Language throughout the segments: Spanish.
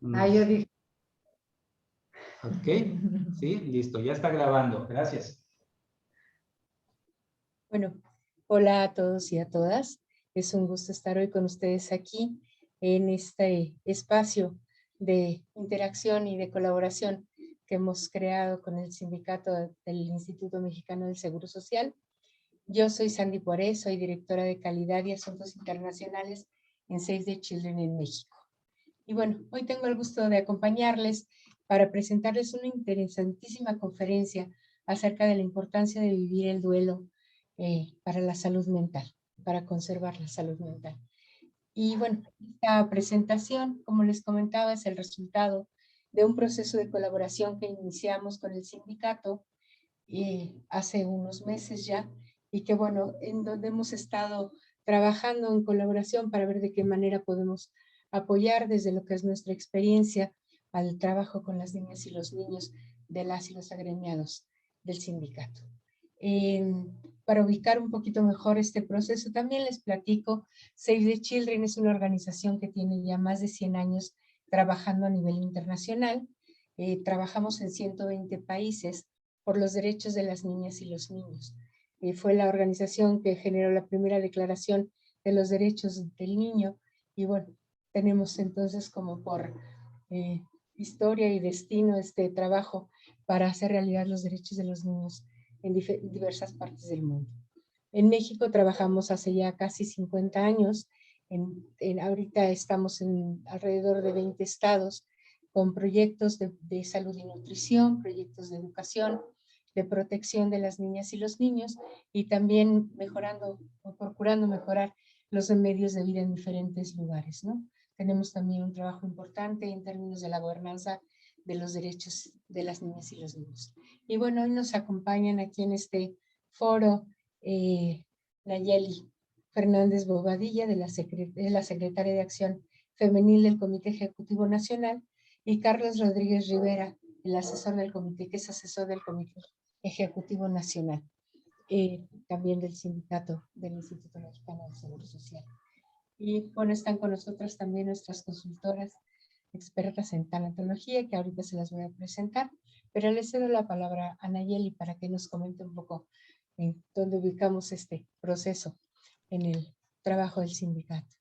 Yo dije. Ok, sí, listo, ya está grabando. Gracias. Bueno, hola a todos y a todas. Es un gusto estar hoy con ustedes aquí en este espacio de interacción y de colaboración que hemos creado con el sindicato del Instituto Mexicano del Seguro Social. Yo soy Sandy Poiré, soy directora de calidad y asuntos internacionales en Save the Children en México. Y bueno, hoy tengo el gusto de acompañarles para presentarles una interesantísima conferencia acerca de la importancia de vivir el duelo para la salud mental, para conservar la salud mental. Y bueno, esta presentación, como les comentaba, es el resultado de un proceso de colaboración que iniciamos con el sindicato hace unos meses ya, y que bueno, en donde hemos estado trabajando en colaboración para ver de qué manera podemos apoyar desde lo que es nuestra experiencia al trabajo con las niñas y los niños de las y los agremiados del sindicato. Para ubicar un poquito mejor este proceso, también les platico, Save the Children es una organización que tiene ya más de 100 años trabajando a nivel internacional. Trabajamos en 120 países por los derechos de las niñas y los niños. Fue la organización que generó la primera declaración de los derechos del niño y bueno, tenemos entonces como por historia y destino este trabajo para hacer realidad los derechos de los niños en diversas partes del mundo. En México trabajamos hace ya casi 50 años, ahorita estamos en alrededor de 20 estados con proyectos de salud y nutrición, proyectos de educación, de protección de las niñas y los niños y también mejorando o procurando mejorar los medios de vida en diferentes lugares, ¿no? Tenemos también un trabajo importante en términos de la gobernanza de los derechos de las niñas y los niños. Y bueno, hoy nos acompañan aquí en este foro Nayeli Fernández Bobadilla, de la Secretaria de Acción Femenil del Comité Ejecutivo Nacional, y Carlos Rodríguez Rivera, el asesor del comité, que es asesor del Comité Ejecutivo Nacional, también del sindicato del Instituto Mexicano del Seguro Social. Y bueno, están con nosotros también nuestras consultoras expertas en tanatología, que ahorita se las voy a presentar, pero les cedo la palabra a Nayeli para que nos comente un poco en dónde ubicamos este proceso en el trabajo del sindicato.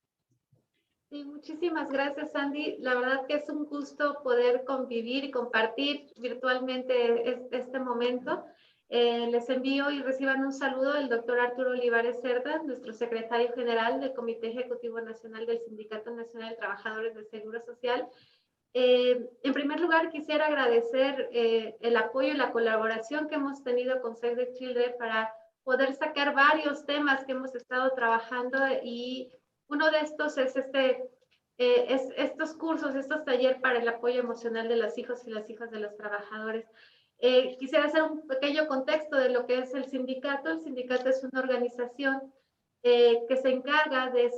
Sí, muchísimas gracias, Sandy. La verdad que es un gusto poder convivir y compartir virtualmente este momento. Les envío y reciban un saludo del doctor Arturo Olivares Cerda, nuestro secretario general del Comité Ejecutivo Nacional del Sindicato Nacional de Trabajadores del Seguro Social. En primer lugar, quisiera agradecer el apoyo y la colaboración que hemos tenido con Save the Children para poder sacar varios temas que hemos estado trabajando, y uno de estos es estos cursos, estos talleres para el apoyo emocional de los hijos y las hijas de los trabajadores. Quisiera hacer un pequeño contexto de lo que es el sindicato. El sindicato es una organización que se encarga de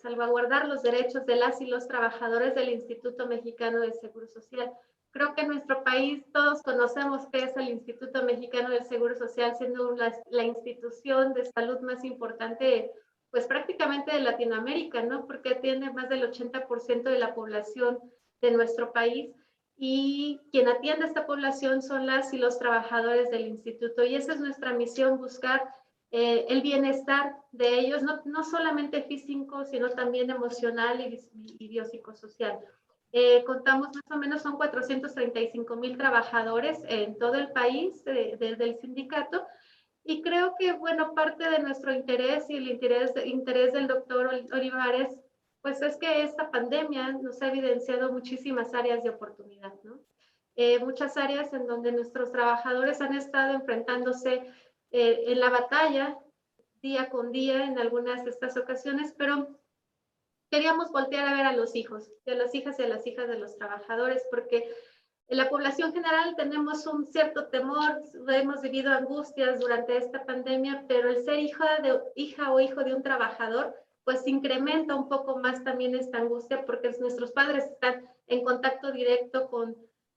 salvaguardar los derechos de las y los trabajadores del Instituto Mexicano del Seguro Social. Creo que en nuestro país todos conocemos qué es el Instituto Mexicano del Seguro Social, siendo la institución de salud más importante, pues prácticamente de Latinoamérica, ¿no? Porque tiene más del 80% de la población de nuestro país, y quien atiende a esta población son las y los trabajadores del instituto, y esa es nuestra misión, buscar el bienestar de ellos, no solamente físico, sino también emocional y biopsicosocial. Contamos más o menos, son 435,000 trabajadores en todo el país del sindicato, y creo que, bueno, parte de nuestro interés y el interés del doctor Olivares, pues es que esta pandemia nos ha evidenciado muchísimas áreas de oportunidad, ¿no? Muchas áreas en donde nuestros trabajadores han estado enfrentándose en la batalla día con día en algunas de estas ocasiones, pero queríamos voltear a ver a los hijos, a las hijas y a las hijas de los trabajadores, porque en la población general tenemos un cierto temor, hemos vivido angustias durante esta pandemia, pero el ser hija o hijo de un trabajador, pues incrementa un poco más también esta angustia, porque nuestros padres están en contacto directo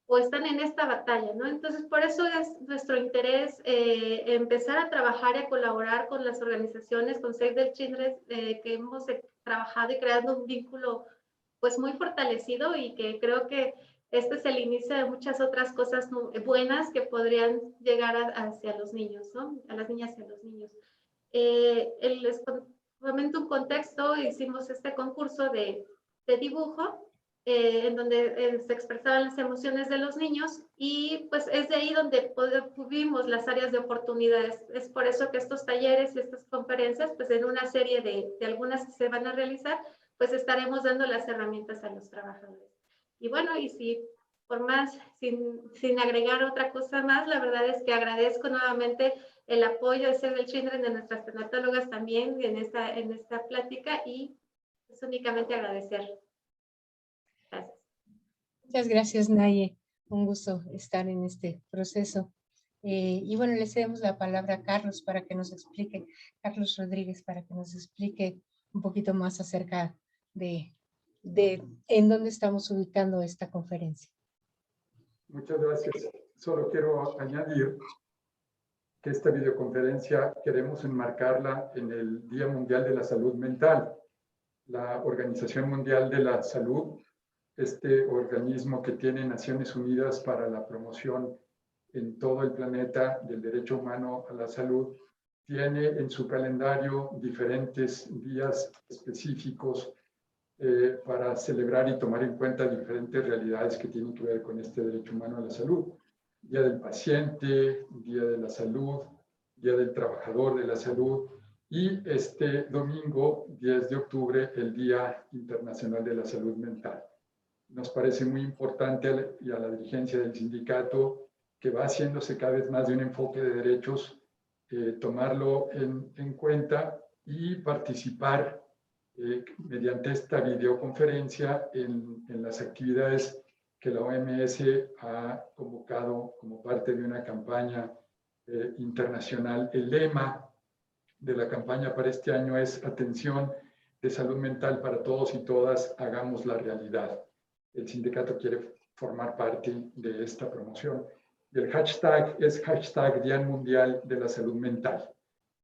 o están en esta batalla, ¿no? Entonces, por eso es nuestro interés empezar a trabajar y a colaborar con las organizaciones, con Save the Children, que hemos trabajado y creando un vínculo pues muy fortalecido y que creo que este es el inicio de muchas otras cosas buenas que podrían llegar hacia los niños, ¿no? A las niñas y a los niños. Les comento un contexto, hicimos este concurso de dibujo, en donde se expresaban las emociones de los niños y pues es de ahí donde tuvimos las áreas de oportunidades. Es por eso que estos talleres y estas conferencias, pues en una serie de algunas que se van a realizar, pues estaremos dando las herramientas a los trabajadores. Y bueno, y si por más, sin agregar otra cosa más, la verdad es que agradezco nuevamente el apoyo de Save the Children, de nuestras tanatólogas también en esta plática y es únicamente agradecer. Gracias. Muchas gracias, Naye. Un gusto estar en este proceso. Y bueno, le cedemos la palabra a Carlos para que nos explique, Carlos Rodríguez, para que nos explique un poquito más acerca de en dónde estamos ubicando esta conferencia. Muchas gracias. Solo quiero añadir que esta videoconferencia queremos enmarcarla en el Día Mundial de la Salud Mental. La Organización Mundial de la Salud, este organismo que tiene Naciones Unidas para la promoción en todo el planeta del derecho humano a la salud, tiene en su calendario diferentes días específicos para celebrar y tomar en cuenta diferentes realidades que tienen que ver con este derecho humano a la salud. Día del paciente, Día de la Salud, Día del Trabajador de la Salud y este domingo, 10 de octubre, el Día Internacional de la Salud Mental. Nos parece muy importante y a la dirigencia del sindicato que va haciéndose cada vez más de un enfoque de derechos, tomarlo en cuenta y participar mediante esta videoconferencia en las actividades que la OMS ha convocado como parte de una campaña internacional. El lema de la campaña para este año es Atención de salud mental para todos y todas, hagamos la realidad. El sindicato quiere formar parte de esta promoción. Y el hashtag es hashtag Día Mundial de la Salud Mental.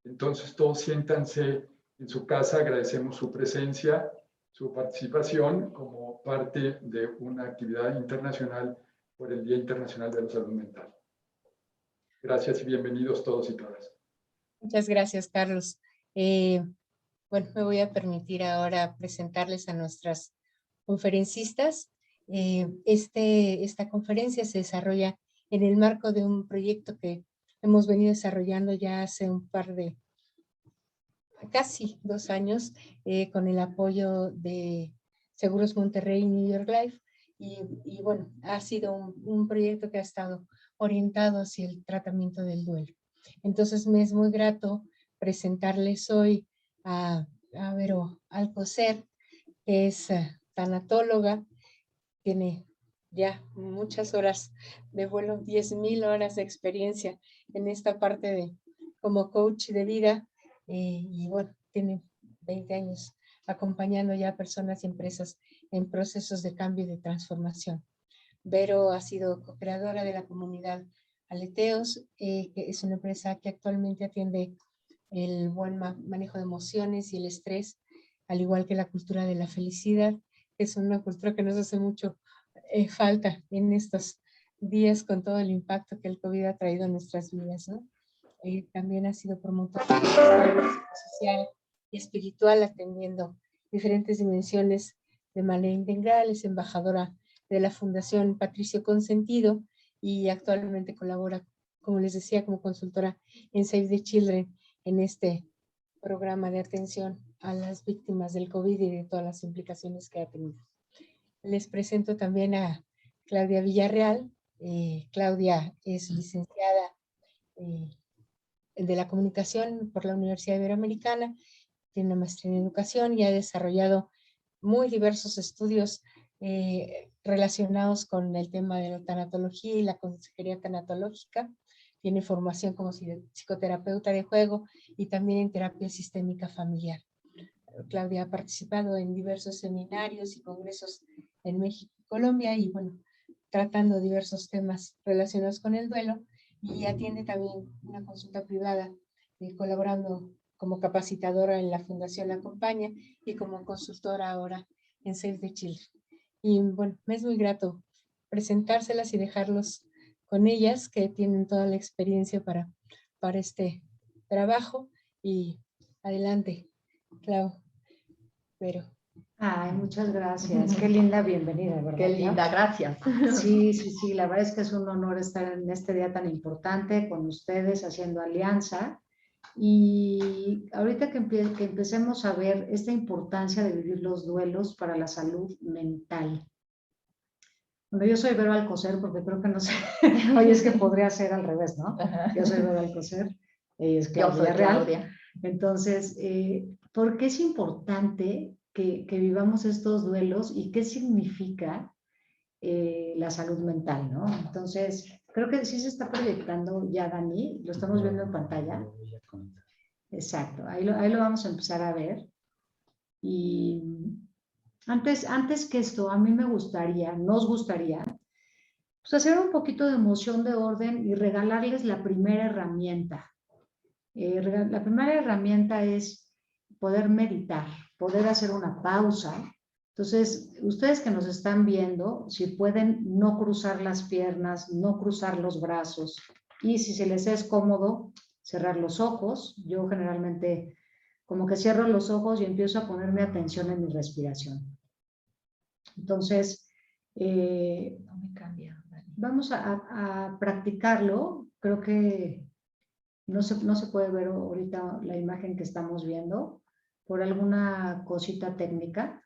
Entonces todos siéntanse en su casa, agradecemos su presencia, su participación como parte de una actividad internacional por el Día Internacional de la Salud Mental. Gracias y bienvenidos todos y todas. Muchas gracias, Carlos. Bueno, me voy a permitir ahora presentarles a nuestras conferencistas. Esta conferencia se desarrolla en el marco de un proyecto que hemos venido desarrollando ya hace un par de, casi 2 años, con el apoyo de Seguros Monterrey y New York Life. Y bueno, ha sido un proyecto que ha estado orientado hacia el tratamiento del duelo. Entonces me es muy grato presentarles hoy a Vero Alcocer, que es tanatóloga, tiene ya muchas horas de vuelo, 10,000 horas de experiencia en esta parte de como coach de vida, y bueno, tiene 20 años acompañando ya a personas y empresas en procesos de cambio y de transformación. Vero ha sido co-creadora de la comunidad Aleteos, que es una empresa que actualmente atiende el buen manejo de emociones y el estrés, al igual que la cultura de la felicidad, que es una cultura que nos hace mucho falta en estos días con todo el impacto que el COVID ha traído a nuestras vidas, ¿no? También ha sido promotora social y espiritual, atendiendo diferentes dimensiones de manera integral, es embajadora de la Fundación Patricio Consentido y actualmente colabora, como les decía, como consultora en Save the Children en este programa de atención a las víctimas del COVID y de todas las implicaciones que ha tenido. Les presento también a Claudia Villarreal. Claudia es licenciada de la comunicación por la Universidad Iberoamericana, tiene una maestría en educación y ha desarrollado muy diversos estudios relacionados con el tema de la tanatología y la consejería tanatológica. Tiene formación como psicoterapeuta de juego y también en terapia sistémica familiar. Claudia ha participado en diversos seminarios y congresos en México y Colombia y bueno, tratando diversos temas relacionados con el duelo, y atiende también una consulta privada, colaborando como capacitadora en la Fundación Acompaña y como consultora ahora en Save the Children. Y bueno, me es muy grato presentárselas y dejarlos con ellas, que tienen toda la experiencia para este trabajo. Y adelante, Clau, Vero. Ay, muchas gracias. Qué linda bienvenida, ¿verdad? Qué linda, gracias. Sí, sí, sí. La verdad es que es un honor estar en este día tan importante con ustedes haciendo alianza. Y ahorita que empecemos a ver esta importancia de vivir los duelos para la salud mental. Bueno, yo soy Vero Alcocer, porque creo que no sé, oye, es que podría ser al revés, ¿no? Yo soy Vero Alcocer, ella es Yo soy Claudia Real. Claudia. Entonces, ¿por qué es importante que vivamos estos duelos y qué significa la salud mental, ¿no? Entonces, creo que sí se está proyectando ya, Dani, lo estamos viendo en pantalla. Exacto, ahí lo vamos a empezar a ver. Y antes que esto, a mí nos gustaría, pues hacer un poquito de emoción de orden y regalarles la primera herramienta. La primera herramienta es poder meditar, poder hacer una pausa. Entonces, ustedes que nos están viendo, si pueden no cruzar las piernas, no cruzar los brazos, y si se les es cómodo, cerrar los ojos. Yo generalmente como que cierro los ojos y empiezo a ponerme atención en mi respiración. Entonces, No me cambia. vamos a practicarlo. Creo que no se puede ver ahorita la imagen que estamos viendo por alguna cosita técnica.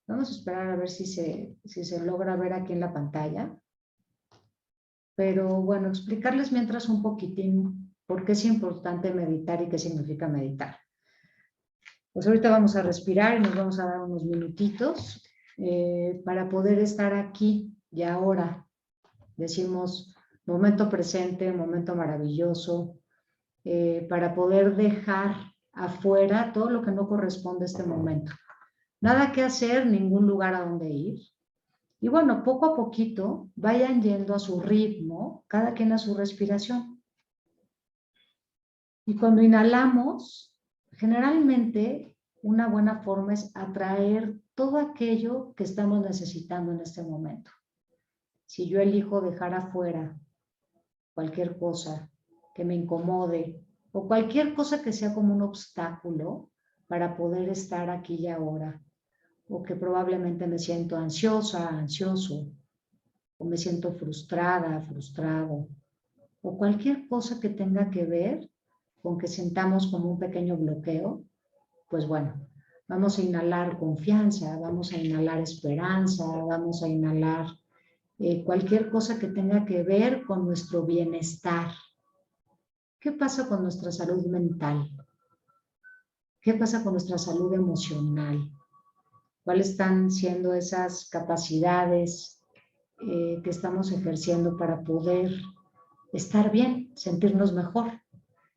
Vamos a esperar a ver si se logra ver aquí en la pantalla. Pero bueno, explicarles mientras un poquitín por qué es importante meditar y qué significa meditar. Pues ahorita vamos a respirar y nos vamos a dar unos minutitos para poder estar aquí y ahora. Decimos momento presente, momento maravilloso, para poder dejar afuera todo lo que no corresponde a este momento. Nada que hacer, ningún lugar a donde ir. Y bueno, poco a poquito vayan yendo a su ritmo, cada quien a su respiración. Y cuando inhalamos, generalmente una buena forma es atraer todo aquello que estamos necesitando en este momento. Si yo elijo dejar afuera cualquier cosa que me incomode o cualquier cosa que sea como un obstáculo para poder estar aquí y ahora, o que probablemente me siento ansiosa, ansioso, o me siento frustrada, frustrado, o cualquier cosa que tenga que ver con que sentamos como un pequeño bloqueo, pues bueno, vamos a inhalar confianza, vamos a inhalar esperanza, vamos a inhalar cualquier cosa que tenga que ver con nuestro bienestar. ¿Qué pasa con nuestra salud mental? ¿Qué pasa con nuestra salud emocional? ¿Cuáles están siendo esas capacidades que estamos ejerciendo para poder estar bien, sentirnos mejor?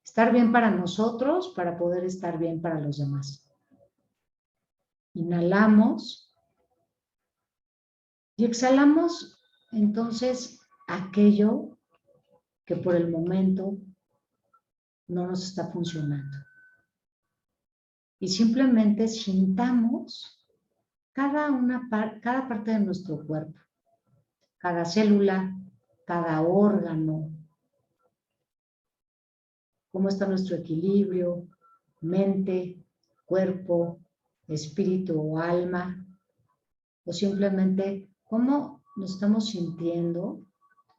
Estar bien para nosotros, para poder estar bien para los demás. Inhalamos y exhalamos entonces aquello que por el momento no nos está funcionando. Y simplemente sintamos cada parte de nuestro cuerpo, cada célula, cada órgano, cómo está nuestro equilibrio, mente, cuerpo, espíritu o alma, o simplemente cómo nos estamos sintiendo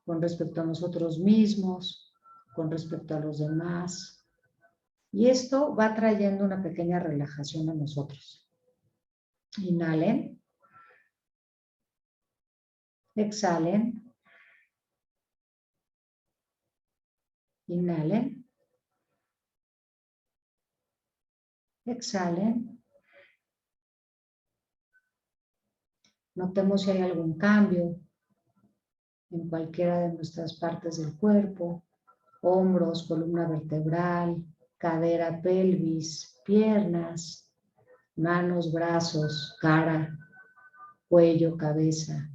con respecto a nosotros mismos, con respecto a los demás. Y esto va trayendo una pequeña relajación a nosotros. Inhalen. Exhalen. Inhalen. Exhalen. Notemos si hay algún cambio en cualquiera de nuestras partes del cuerpo, hombros, columna vertebral, cadera, pelvis, piernas, manos, brazos, cara, cuello, cabeza,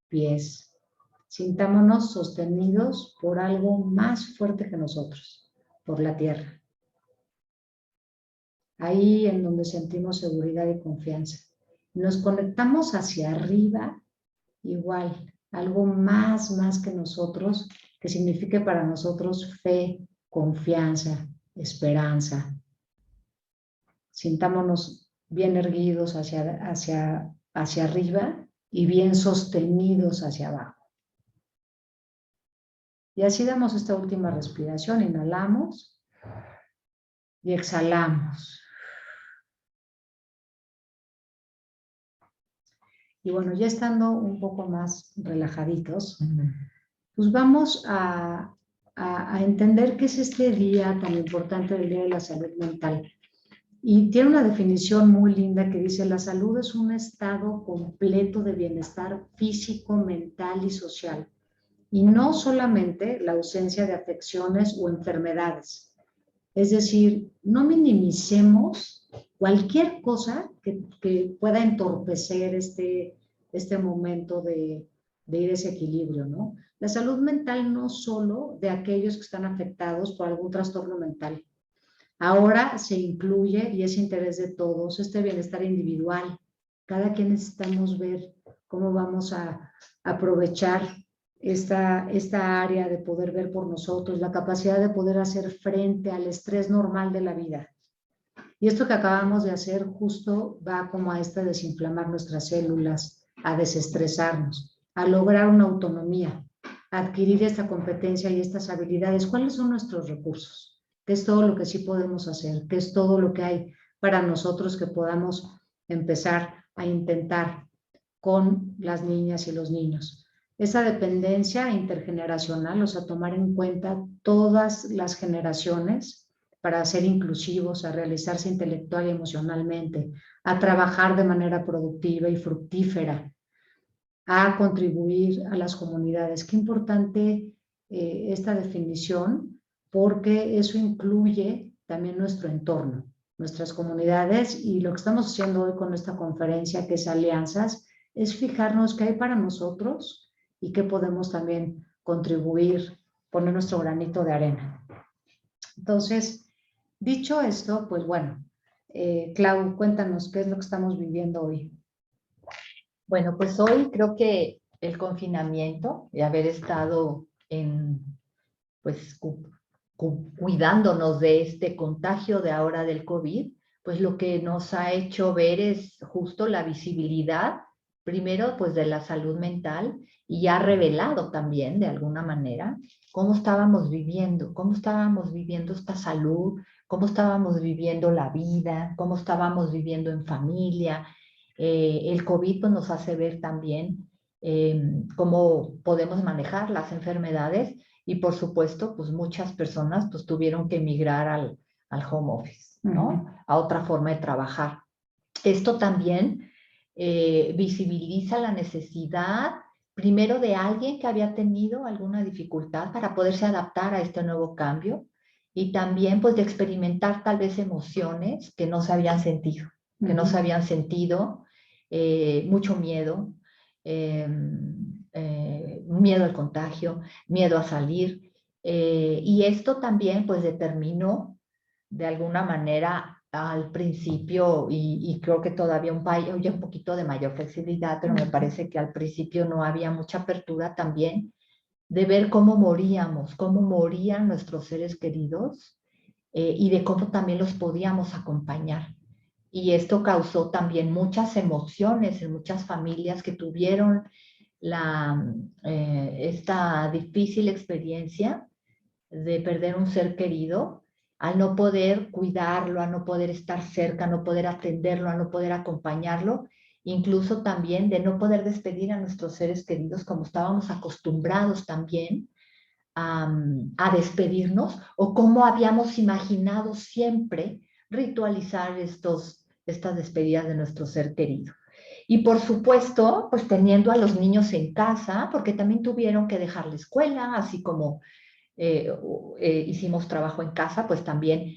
pies. Sintámonos sostenidos por algo más fuerte que nosotros, por la tierra. Ahí en donde sentimos seguridad y confianza. nos conectamos hacia arriba, igual, algo más que nosotros, que signifique para nosotros fe, confianza, esperanza. Sintámonos bien erguidos hacia arriba y bien sostenidos hacia abajo. Y así damos esta última respiración, inhalamos y exhalamos. Y bueno, ya estando un poco más relajaditos, pues vamos a entender qué es este día tan importante, el Día de la Salud Mental. Y tiene una definición muy linda que dice: la salud es un estado completo de bienestar físico, mental y social. Y no solamente la ausencia de afecciones o enfermedades. Es decir, no minimicemos cualquier cosa que pueda entorpecer este momento de ir a ese equilibrio, ¿no? La salud mental no solo de aquellos que están afectados por algún trastorno mental. Ahora se incluye, y es interés de todos, este bienestar individual. Cada quien necesitamos ver cómo vamos a aprovechar esta área de poder ver por nosotros, la capacidad de poder hacer frente al estrés normal de la vida. Y esto que acabamos de hacer justo va como a desinflamar nuestras células, a desestresarnos, a lograr una autonomía, a adquirir esta competencia y estas habilidades. ¿Cuáles son nuestros recursos? ¿Qué es todo lo que sí podemos hacer? ¿Qué es todo lo que hay para nosotros que podamos empezar a intentar con las niñas y los niños? Esa dependencia intergeneracional, o sea, tomar en cuenta todas las generaciones para ser inclusivos, a realizarse intelectual y emocionalmente, a trabajar de manera productiva y fructífera, a contribuir a las comunidades. Qué importante esta definición, porque eso incluye también nuestro entorno, nuestras comunidades, y lo que estamos haciendo hoy con esta conferencia, que es Alianzas, es fijarnos qué hay para nosotros y qué podemos también contribuir, poner nuestro granito de arena. Entonces, dicho esto, pues bueno, Clau, cuéntanos qué es lo que estamos viviendo hoy. Bueno, pues hoy creo que el confinamiento y haber estado pues cuidándonos de este contagio de ahora del COVID, pues lo que nos ha hecho ver es justo la visibilidad, primero pues de la salud mental, y ha revelado también de alguna manera cómo estábamos viviendo esta salud, cómo estábamos viviendo la vida, cómo estábamos viviendo en familia. El COVID pues, nos hace ver también cómo podemos manejar las enfermedades, y por supuesto, pues muchas personas pues tuvieron que emigrar al home office, ¿no? A otra forma de trabajar. Esto también visibiliza la necesidad, primero, de alguien que había tenido alguna dificultad para poderse adaptar a este nuevo cambio, y también pues de experimentar tal vez emociones que no se habían sentido, mucho miedo, miedo al contagio, miedo a salir, y esto también pues determinó de alguna manera al principio, y creo que todavía un poquito de mayor flexibilidad, pero me parece que al principio no había mucha apertura también de ver cómo morían nuestros seres queridos, y de cómo también los podíamos acompañar. Y esto causó también muchas emociones en muchas familias que tuvieron esta difícil experiencia de perder un ser querido, al no poder cuidarlo, a no poder estar cerca, a no poder atenderlo, a no poder acompañarlo, incluso también de no poder despedir a nuestros seres queridos como estábamos acostumbrados también a despedirnos, o como habíamos imaginado siempre ritualizar estas despedidas de nuestro ser querido. Y por supuesto, pues teniendo a los niños en casa, porque también tuvieron que dejar la escuela, así como hicimos trabajo en casa, pues también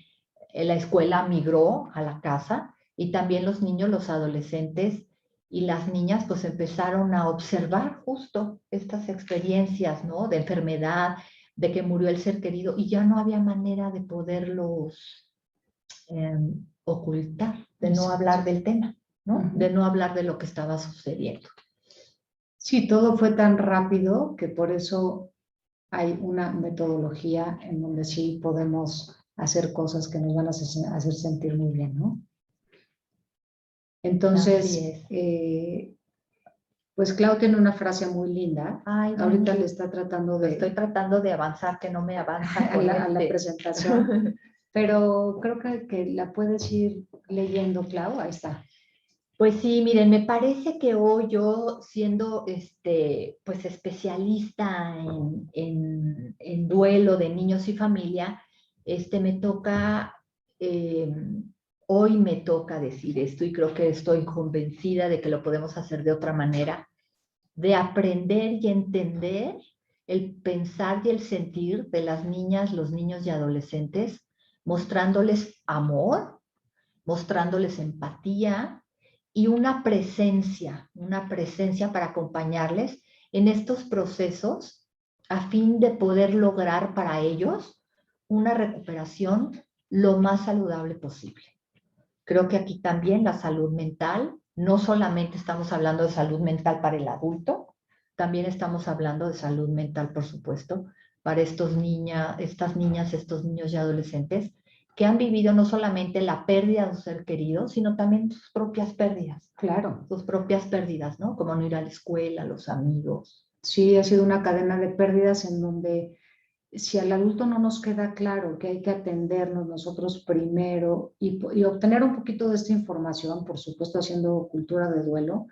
la escuela migró a la casa, y también los niños, los adolescentes y las niñas pues empezaron a observar justo estas experiencias, ¿no? De enfermedad, de que murió el ser querido, y ya no había manera de poderlos ocultar, de no hablar del tema. ¿no? Ujú. De no hablar de lo que estaba sucediendo. Sí, todo fue tan rápido que por eso hay una metodología en donde sí podemos hacer cosas que nos van a hacer sentir muy bien, ¿no? Entonces, Así es. pues Clau tiene una frase muy linda. Ay, Ahorita Dani, le está tratando de estoy tratando de avanzar, que no me avanza a con a la este. presentación, pero creo que la puedes ir leyendo, Clau. Ahí está. Pues sí, miren, me parece que hoy yo, siendo pues especialista en duelo de niños y familia, me toca, hoy me toca decir esto y creo que estoy convencida de que lo podemos hacer de otra manera, de aprender y entender el pensar y el sentir de las niñas, los niños y adolescentes, mostrándoles amor, mostrándoles empatía y una presencia para acompañarles en estos procesos a fin de poder lograr para ellos una recuperación lo más saludable posible. Creo que aquí también la salud mental, no solamente estamos hablando de salud mental para el adulto, también estamos hablando de salud mental, por supuesto, para estas niñas, estos niños y adolescentes que han vivido no solamente la pérdida de un ser querido, sino también sus propias pérdidas. Claro. Sus propias pérdidas, ¿no? Como no ir a la escuela, los amigos. Sí, ha sido una cadena de pérdidas en donde si al adulto no nos queda claro que hay que atendernos nosotros primero y obtener un poquito de esta información, por supuesto haciendo cultura de duelo,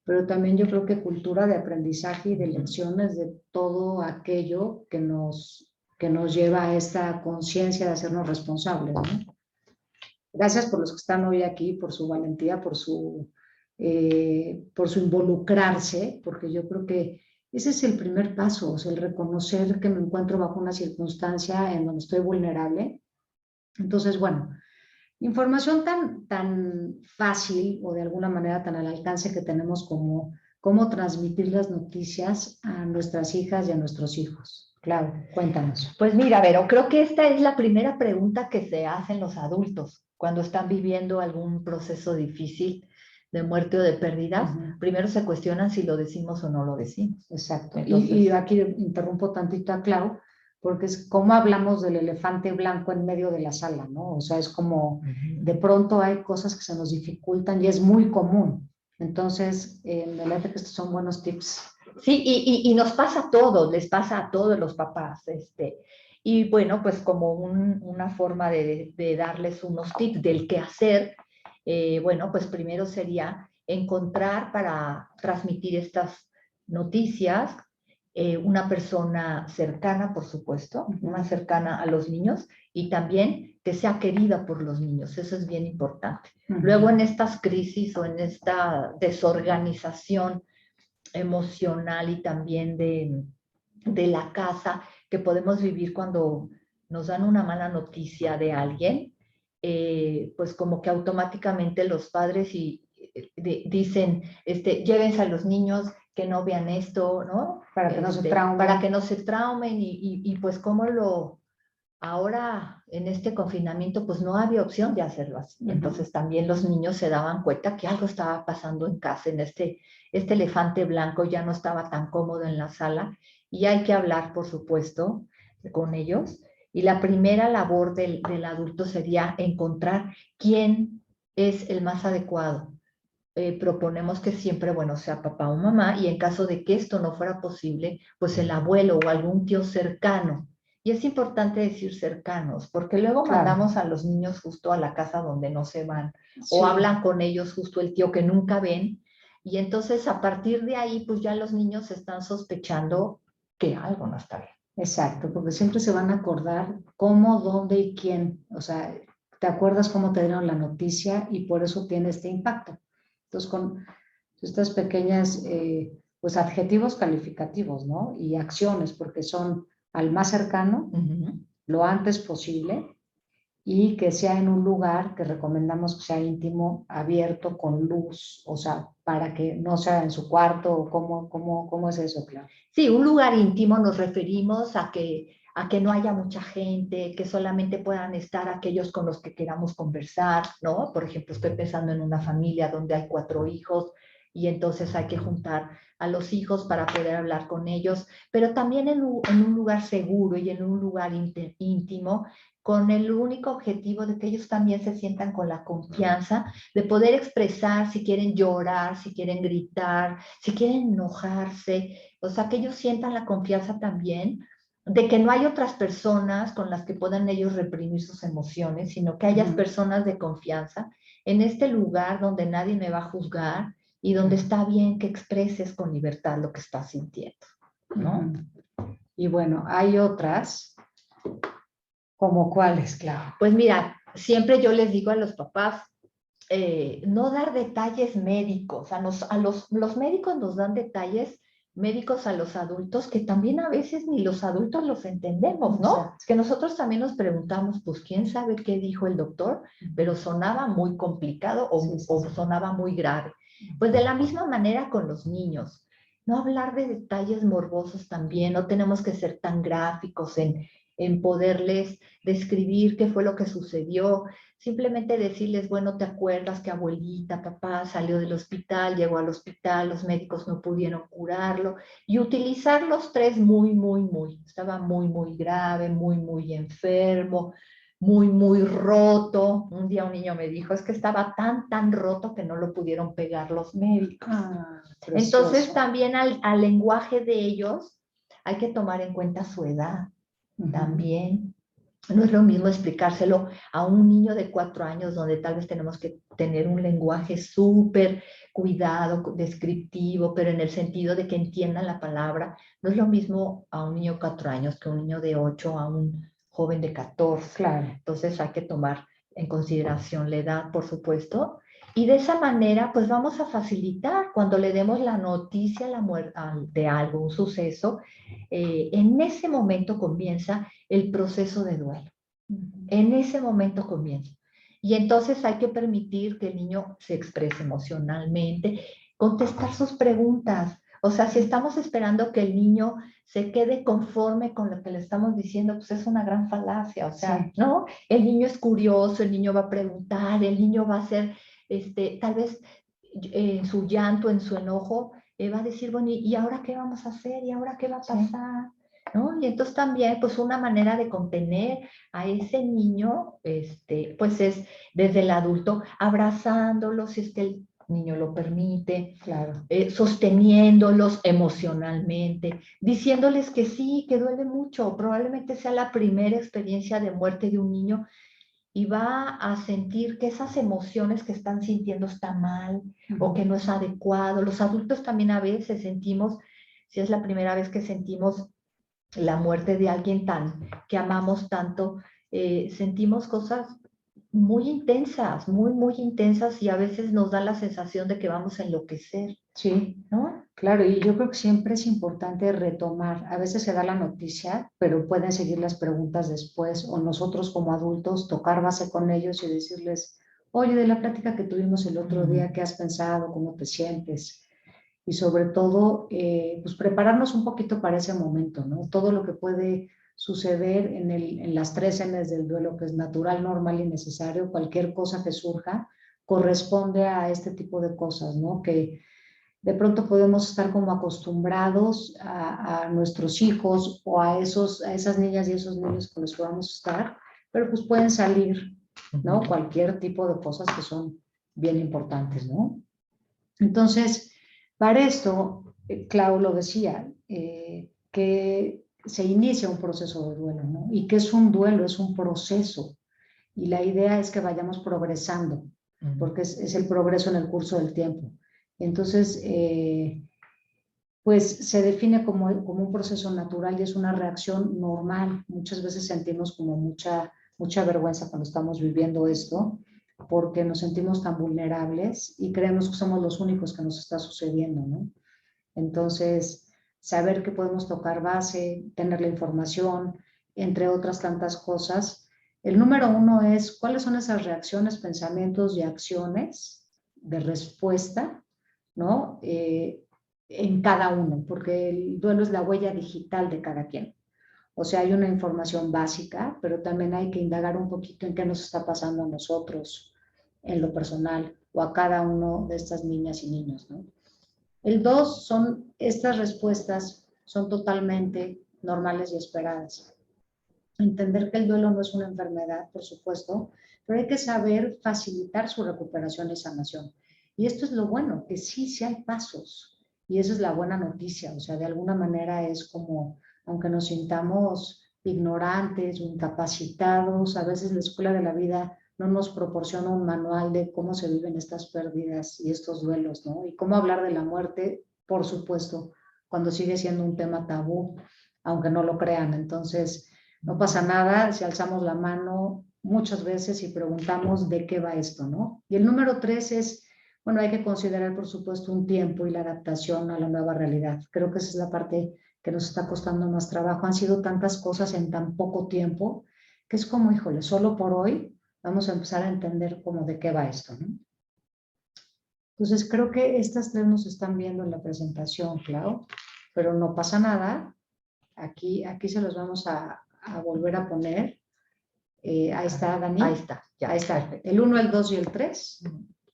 pero también yo creo que cultura de aprendizaje y de lecciones de todo aquello que nos lleva a esta conciencia de hacernos responsables, ¿no? Gracias por los que están hoy aquí, por su valentía, por su involucrarse, porque yo creo que ese es el primer paso, o sea, el reconocer que me encuentro bajo una circunstancia en donde estoy vulnerable. Entonces, bueno, información tan fácil o de alguna manera tan al alcance que tenemos como cómo transmitir las noticias a nuestras hijas y a nuestros hijos. Claro, cuéntanos. Pues mira, Vero, creo que esta es la primera pregunta que se hacen los adultos cuando están viviendo algún proceso difícil de muerte o de pérdidas. Primero se cuestionan si lo decimos o no lo decimos. Exacto. Entonces, y aquí interrumpo tantito a Clau, porque es como hablamos del elefante blanco en medio de la sala, ¿no? O sea, es como de pronto hay cosas que se nos dificultan y es muy común. Entonces, me parece que estos son buenos tips. Sí, y nos pasa a todos, les pasa a todos los papás. Y bueno, pues como una forma de darles unos tips del qué hacer, bueno, pues primero sería encontrar para transmitir estas noticias una persona cercana, por supuesto, una cercana a los niños y también que sea querida por los niños, eso es bien importante. Luego en estas crisis o en esta desorganización emocional y también de la casa que podemos vivir cuando nos dan una mala noticia de alguien, pues como que automáticamente los padres dicen, llévense a los niños que no vean esto, ¿no? Para que no se traumen. Para que no se traumen y pues como ahora en este confinamiento pues no había opción de hacerlo así. Entonces también los niños se daban cuenta que algo estaba pasando en casa, en este elefante blanco ya no estaba tan cómodo en la sala y hay que hablar, por supuesto, con ellos. Y la primera labor del adulto sería encontrar quién es el más adecuado. Proponemos que siempre, bueno, sea papá o mamá, y en caso de que esto no fuera posible, pues el abuelo o algún tío cercano. Y es importante decir cercanos, porque luego mandamos a los niños justo a la casa donde no se van, o hablan con ellos justo el tío que nunca ven, y entonces a partir de ahí, pues ya los niños están sospechando que algo no está bien. Exacto, porque siempre se van a acordar cómo, dónde y quién. O sea, te acuerdas cómo te dieron la noticia y por eso tiene este impacto. Entonces, con estas pequeñas, pues, adjetivos calificativos, ¿no? Y acciones, porque son al más cercano, lo antes posible, y que sea en un lugar que recomendamos que sea íntimo, abierto, con luz, o sea, para que no sea en su cuarto, o cómo es eso, claro. Sí, un lugar íntimo nos referimos a que a que no haya mucha gente, que solamente puedan estar aquellos con los que queramos conversar, ¿no? Por ejemplo, estoy pensando en una familia donde hay 4 hijos y entonces hay que juntar a los hijos para poder hablar con ellos, pero también en un lugar seguro y en un lugar íntimo, con el único objetivo de que ellos también se sientan con la confianza de poder expresar si quieren llorar, si quieren gritar, si quieren enojarse, o sea, que ellos sientan la confianza también de que no hay otras personas con las que puedan ellos reprimir sus emociones, sino que haya personas de confianza en este lugar donde nadie me va a juzgar y donde está bien que expreses con libertad lo que estás sintiendo, ¿no? Y bueno, hay otras, ¿como cuáles, Clau? Pues mira, siempre yo les digo a los papás, no dar detalles médicos. Los médicos nos dan detalles médicos a los adultos que también a veces ni los adultos los entendemos, ¿no? Exacto. Es que nosotros también nos preguntamos, pues, ¿quién sabe qué dijo el doctor? Pero sonaba muy complicado o sonaba muy grave. Pues de la misma manera con los niños. No hablar de detalles morbosos también, no tenemos que ser tan gráficos en poderles describir qué fue lo que sucedió. Simplemente decirles, bueno, ¿te acuerdas que abuelita, papá salió del hospital, llegó al hospital, los médicos no pudieron curarlo? Y utilizar los 3 muy, muy, muy. Estaba muy, muy grave, muy, muy enfermo, muy, muy roto. Un día un niño me dijo, es que estaba tan, tan roto que no lo pudieron pegar los médicos. Entonces también al lenguaje de ellos hay que tomar en cuenta su edad también. No es lo mismo explicárselo a un niño de 4 años donde tal vez tenemos que tener un lenguaje súper cuidado, descriptivo, pero en el sentido de que entiendan la palabra. No es lo mismo a un niño de 4 años que a un niño de 8, a un joven de 14. Claro. Entonces hay que tomar en consideración la edad, por supuesto. Y de esa manera, pues vamos a facilitar cuando le demos la noticia de algo, un suceso. En ese momento comienza el proceso de duelo. En ese momento comienza. Y entonces hay que permitir que el niño se exprese emocionalmente, contestar sus preguntas. O sea, si estamos esperando que el niño se quede conforme con lo que le estamos diciendo, pues es una gran falacia. O sea, Sí. ¿no? El niño es curioso, el niño va a preguntar, el niño va a ser, tal vez en su llanto, en su enojo, va a decir, bueno, ¿y ahora qué vamos a hacer? ¿Y ahora qué va a pasar? ¿No? Y entonces también, pues una manera de contener a ese niño, pues es desde el adulto abrazándolo, si es que el niño lo permite, Claro. sosteniéndolos emocionalmente, diciéndoles que sí, que duele mucho, probablemente sea la primera experiencia de muerte de un niño y va a sentir que esas emociones que están sintiendo están mal o que no es adecuado. Los adultos también a veces sentimos, si es la primera vez que sentimos la muerte de alguien que amamos tanto, sentimos cosas muy intensas, muy, muy intensas y a veces nos da la sensación de que vamos a enloquecer, Sí, ¿no? claro, y yo creo que siempre es importante retomar. A veces se da la noticia, pero pueden seguir las preguntas después o nosotros como adultos tocar base con ellos y decirles, oye, de la plática que tuvimos el otro día, ¿qué has pensado? ¿Cómo te sientes? Y sobre todo, pues prepararnos un poquito para ese momento, ¿no? Todo lo que puede suceder en las 3 Ns del duelo, que es natural, normal y necesario, cualquier cosa que surja, corresponde a este tipo de cosas, ¿no? Que de pronto podemos estar como acostumbrados a nuestros hijos o a esas niñas y esos niños con los que vamos a estar, pero pues pueden salir, ¿no? Cualquier tipo de cosas que son bien importantes, ¿no? Entonces, para esto, Clau lo decía, que se inicia un proceso de duelo, ¿no? Y que es un duelo, es un proceso. Y la idea es que vayamos progresando, porque es el progreso en el curso del tiempo. Entonces, pues se define como un proceso natural y es una reacción normal. Muchas veces sentimos como mucha vergüenza cuando estamos viviendo esto, porque nos sentimos tan vulnerables y creemos que somos los únicos que nos está sucediendo, ¿no? Entonces, saber que podemos tocar base, tener la información, entre otras tantas cosas. El número 1 es cuáles son esas reacciones, pensamientos y acciones de respuesta, ¿no? En cada uno, porque el duelo es la huella digital de cada quien. O sea, hay una información básica, pero también hay que indagar un poquito en qué nos está pasando a nosotros, en lo personal, o a cada uno de estas niñas y niños, ¿no? El 2 son, estas respuestas son totalmente normales y esperadas. Entender que el duelo no es una enfermedad, por supuesto, pero hay que saber facilitar su recuperación y sanación. Y esto es lo bueno, que sí hay pasos. Y esa es la buena noticia. O sea, de alguna manera es como, aunque nos sintamos ignorantes o incapacitados, a veces la escuela de la vida no nos proporciona un manual de cómo se viven estas pérdidas y estos duelos, ¿no? Y cómo hablar de la muerte, por supuesto, cuando sigue siendo un tema tabú, aunque no lo crean. Entonces, no pasa nada si alzamos la mano muchas veces y preguntamos de qué va esto, ¿no? Y el número 3 es, bueno, hay que considerar, por supuesto, un tiempo y la adaptación a la nueva realidad. Creo que esa es la parte que nos está costando más trabajo. Han sido tantas cosas en tan poco tiempo que es como, híjole, solo por hoy vamos a empezar a entender cómo de qué va esto, ¿no? Entonces, creo que estas 3 nos están viendo en la presentación, Clau, pero no pasa nada. Aquí se los vamos a volver a poner. Ahí está, Dani. Ahí está, ya. Ahí está. El 1, el 2 y el 3.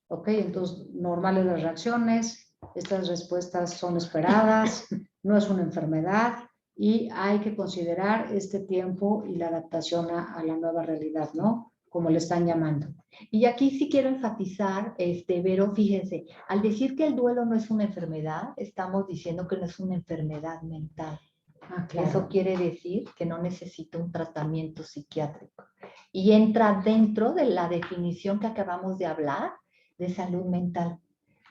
Ok, entonces, normales las reacciones. Estas respuestas son esperadas. No es una enfermedad. Y hay que considerar este tiempo y la adaptación a la nueva realidad, ¿no? Como le están llamando. Y aquí sí quiero enfatizar, Vero, fíjense, al decir que el duelo no es una enfermedad, estamos diciendo que no es una enfermedad mental. Ah, claro. Eso quiere decir que no necesita un tratamiento psiquiátrico. Y entra dentro de la definición que acabamos de hablar de salud mental.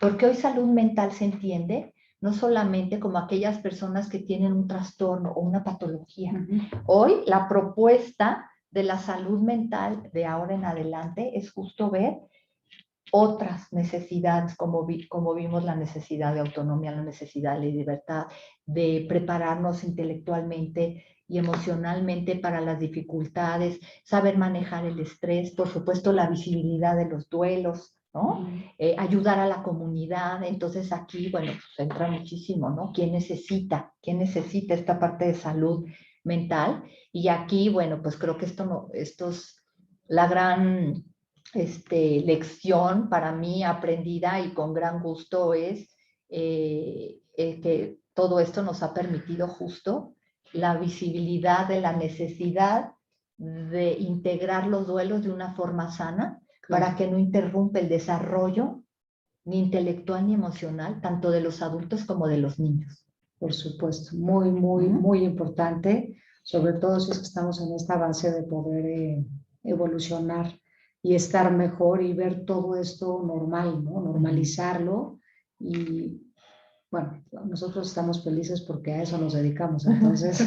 Porque hoy salud mental se entiende no solamente como aquellas personas que tienen un trastorno o una patología. Hoy la propuesta de la salud mental de ahora en adelante es justo ver otras necesidades, como vimos la necesidad de autonomía, la necesidad de libertad, de prepararnos intelectualmente y emocionalmente para las dificultades, saber manejar el estrés, por supuesto la visibilidad de los duelos, ¿no? Ayudar a la comunidad. Entonces aquí, bueno, pues entra muchísimo, ¿no? ¿Quién necesita esta parte de salud mental? Y aquí, bueno, pues creo que esto es la gran lección para mí aprendida y con gran gusto es que todo esto nos ha permitido justo la visibilidad de la necesidad de integrar los duelos de una forma sana, para que no interrumpa el desarrollo ni intelectual ni emocional, tanto de los adultos como de los niños. Por supuesto, muy importante, sobre todo si es que estamos en esta base de poder evolucionar y estar mejor y ver todo esto normal, ¿no? Normalizarlo. Y bueno, nosotros estamos felices porque a eso nos dedicamos, entonces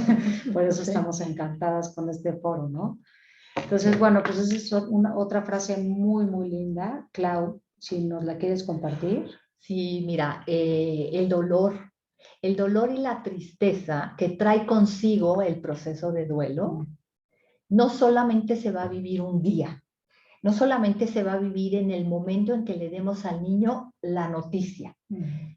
por eso estamos encantadas con este foro, ¿no? Entonces, bueno, pues esa es otra frase muy linda. Clau, si nos la quieres compartir. Sí, mira, el dolor y la tristeza que trae consigo el proceso de duelo, no solamente se va a vivir un día, no solamente se va a vivir en el momento en que le demos al niño la noticia,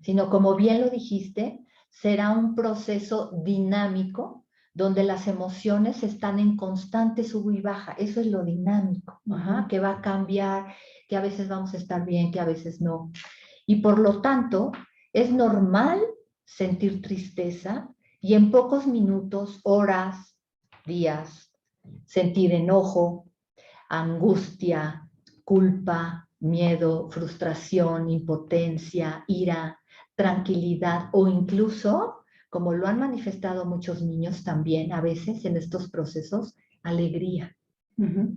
sino, como bien lo dijiste, será un proceso dinámico donde las emociones están en constante sub y baja. Eso es lo dinámico, que va a cambiar, que a veces vamos a estar bien, que a veces no. Y por lo tanto, es normal sentir tristeza y en pocos minutos, horas, días, sentir enojo, angustia, culpa, miedo, frustración, impotencia, ira, tranquilidad o incluso, como lo han manifestado muchos niños también a veces en estos procesos, alegría.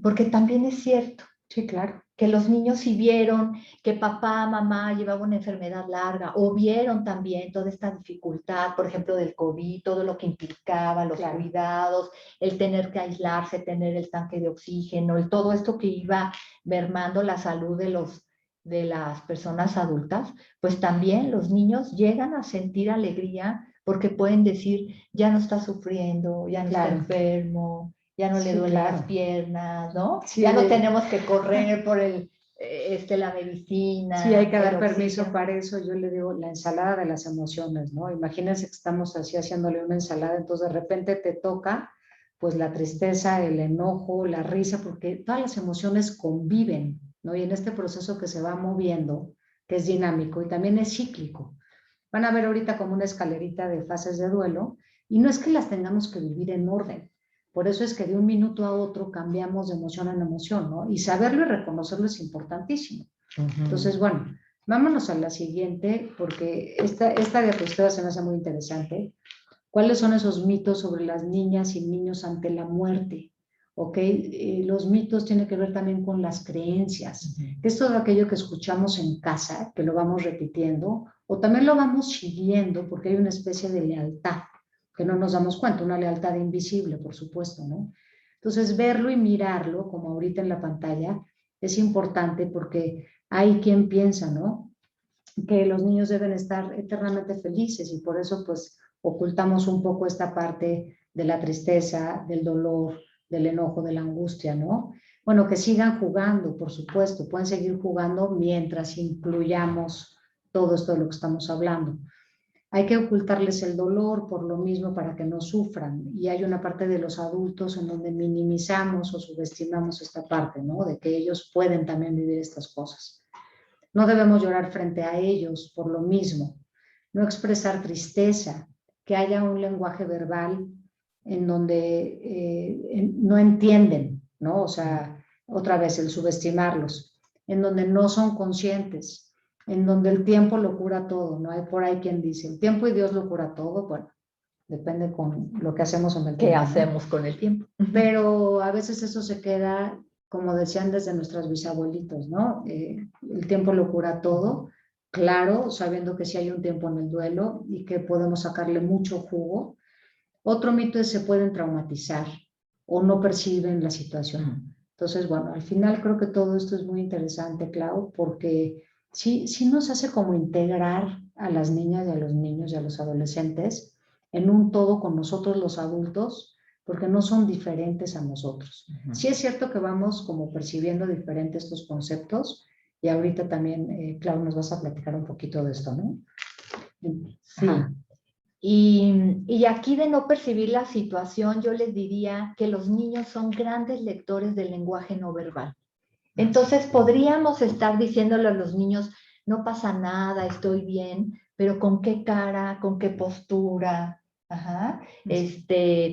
Porque también es cierto. Sí, claro. Que los niños sí vieron que papá, mamá llevaba una enfermedad larga, o vieron también toda esta dificultad, por ejemplo, del COVID, todo lo que implicaba, los cuidados, el tener que aislarse, tener el tanque de oxígeno, todo esto que iba mermando la salud de las personas adultas, pues también los niños llegan a sentir alegría porque pueden decir, ya no está sufriendo, ya no está enfermo, ya no le duelen las piernas, ¿no? Sí, ya no tenemos que correr por la medicina. Sí, hay que dar permiso para eso. Yo le digo la ensalada de las emociones, ¿no? Imagínense que estamos así haciéndole una ensalada, entonces de repente te toca pues la tristeza, el enojo, la risa, porque todas las emociones conviven, ¿no? Y en este proceso que se va moviendo, que es dinámico y también es cíclico. Van a ver ahorita como una escalerita de fases de duelo, y no es que las tengamos que vivir en orden. Por eso es que de un minuto a otro cambiamos de emoción en emoción, ¿no? Y saberlo y reconocerlo es importantísimo. Entonces, bueno, vámonos a la siguiente, porque esta diapositiva se me hace muy interesante. ¿Cuáles son esos mitos sobre las niñas y niños ante la muerte? ¿Ok? Los mitos tienen que ver también con las creencias, que es todo aquello que escuchamos en casa, que lo vamos repitiendo, o también lo vamos siguiendo porque hay una especie de lealtad, que no nos damos cuenta, una lealtad invisible, por supuesto, ¿no? Entonces, verlo y mirarlo, como ahorita en la pantalla, es importante porque hay quien piensa, ¿no? Que los niños deben estar eternamente felices y por eso, pues, ocultamos un poco esta parte de la tristeza, del dolor, del enojo, de la angustia, ¿no? Bueno, que sigan jugando, por supuesto, pueden seguir jugando mientras incluyamos todo esto de lo que estamos hablando. Hay que ocultarles el dolor por lo mismo para que no sufran. Y hay una parte de los adultos en donde minimizamos o subestimamos esta parte, ¿no? De que ellos pueden también vivir estas cosas. No debemos llorar frente a ellos por lo mismo. No expresar tristeza, que haya un lenguaje verbal en donde no entienden, ¿no? O sea, otra vez el subestimarlos, en donde no son conscientes, en donde el tiempo lo cura todo, ¿no? Hay por ahí quien dice, el tiempo y Dios lo cura todo. Bueno, depende con lo que hacemos en el tiempo. ¿Qué hacemos con el tiempo? Pero a veces eso se queda, como decían desde nuestros bisabuelitos, ¿no? El tiempo lo cura todo, claro, sabiendo que sí hay un tiempo en el duelo y que podemos sacarle mucho jugo. Otro mito es que se pueden traumatizar o no perciben la situación. Entonces, bueno, al final creo que todo esto es muy interesante, Clau, porque sí nos hace como integrar a las niñas y a los niños y a los adolescentes en un todo con nosotros los adultos, porque no son diferentes a nosotros. Sí es cierto que vamos como percibiendo diferentes estos conceptos, y ahorita también, Clau, nos vas a platicar un poquito de esto, ¿no? Sí. Ajá. Y aquí de no percibir la situación, yo les diría que los niños son grandes lectores del lenguaje no verbal. Entonces podríamos estar diciéndole a los niños, no pasa nada, estoy bien, pero ¿con qué cara, con qué postura?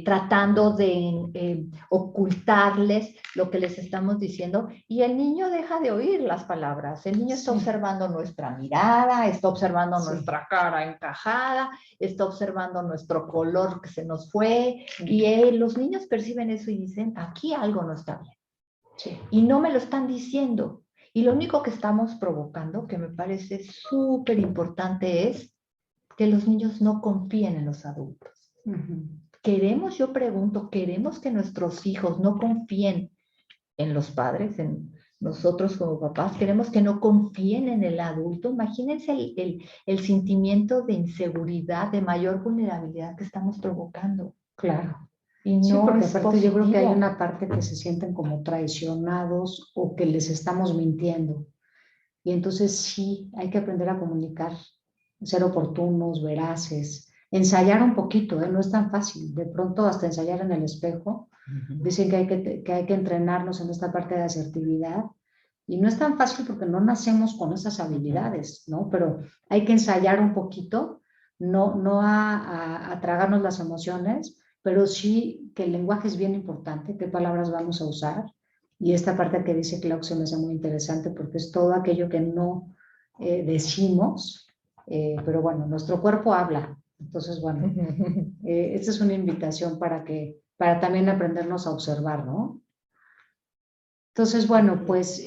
Tratando de ocultarles lo que les estamos diciendo, y el niño deja de oír las palabras. El niño está observando nuestra mirada, está observando nuestra cara encajada, está observando nuestro color que se nos fue, y los niños perciben eso y dicen, aquí algo no está bien. Sí. Y no me lo están diciendo. Y lo único que estamos provocando, que me parece súper importante, es que los niños no confíen en los adultos. Queremos, yo pregunto, queremos que nuestros hijos no confíen en los padres, en nosotros como papás, queremos que no confíen en el adulto. Imagínense el sentimiento de inseguridad, de mayor vulnerabilidad que estamos provocando. Claro. Y no sí, porque es aparte yo creo que hay positivo. una parte que se sienten como traicionados o que les estamos mintiendo. Y entonces sí, hay que aprender a comunicar, ser oportunos, veraces, ensayar un poquito, no es tan fácil. De pronto hasta ensayar en el espejo. Dicen que hay que entrenarnos en esta parte de asertividad. Y no es tan fácil porque no nacemos con esas habilidades, ¿no? Pero hay que ensayar un poquito, no a tragarnos las emociones, pero sí que el lenguaje es bien importante, qué palabras vamos a usar. Y esta parte que dice Clau se me hace muy interesante porque es todo aquello que no decimos, pero bueno, nuestro cuerpo habla. Entonces, bueno, esta es una invitación para también aprendernos a observar, ¿no? Entonces, bueno, pues,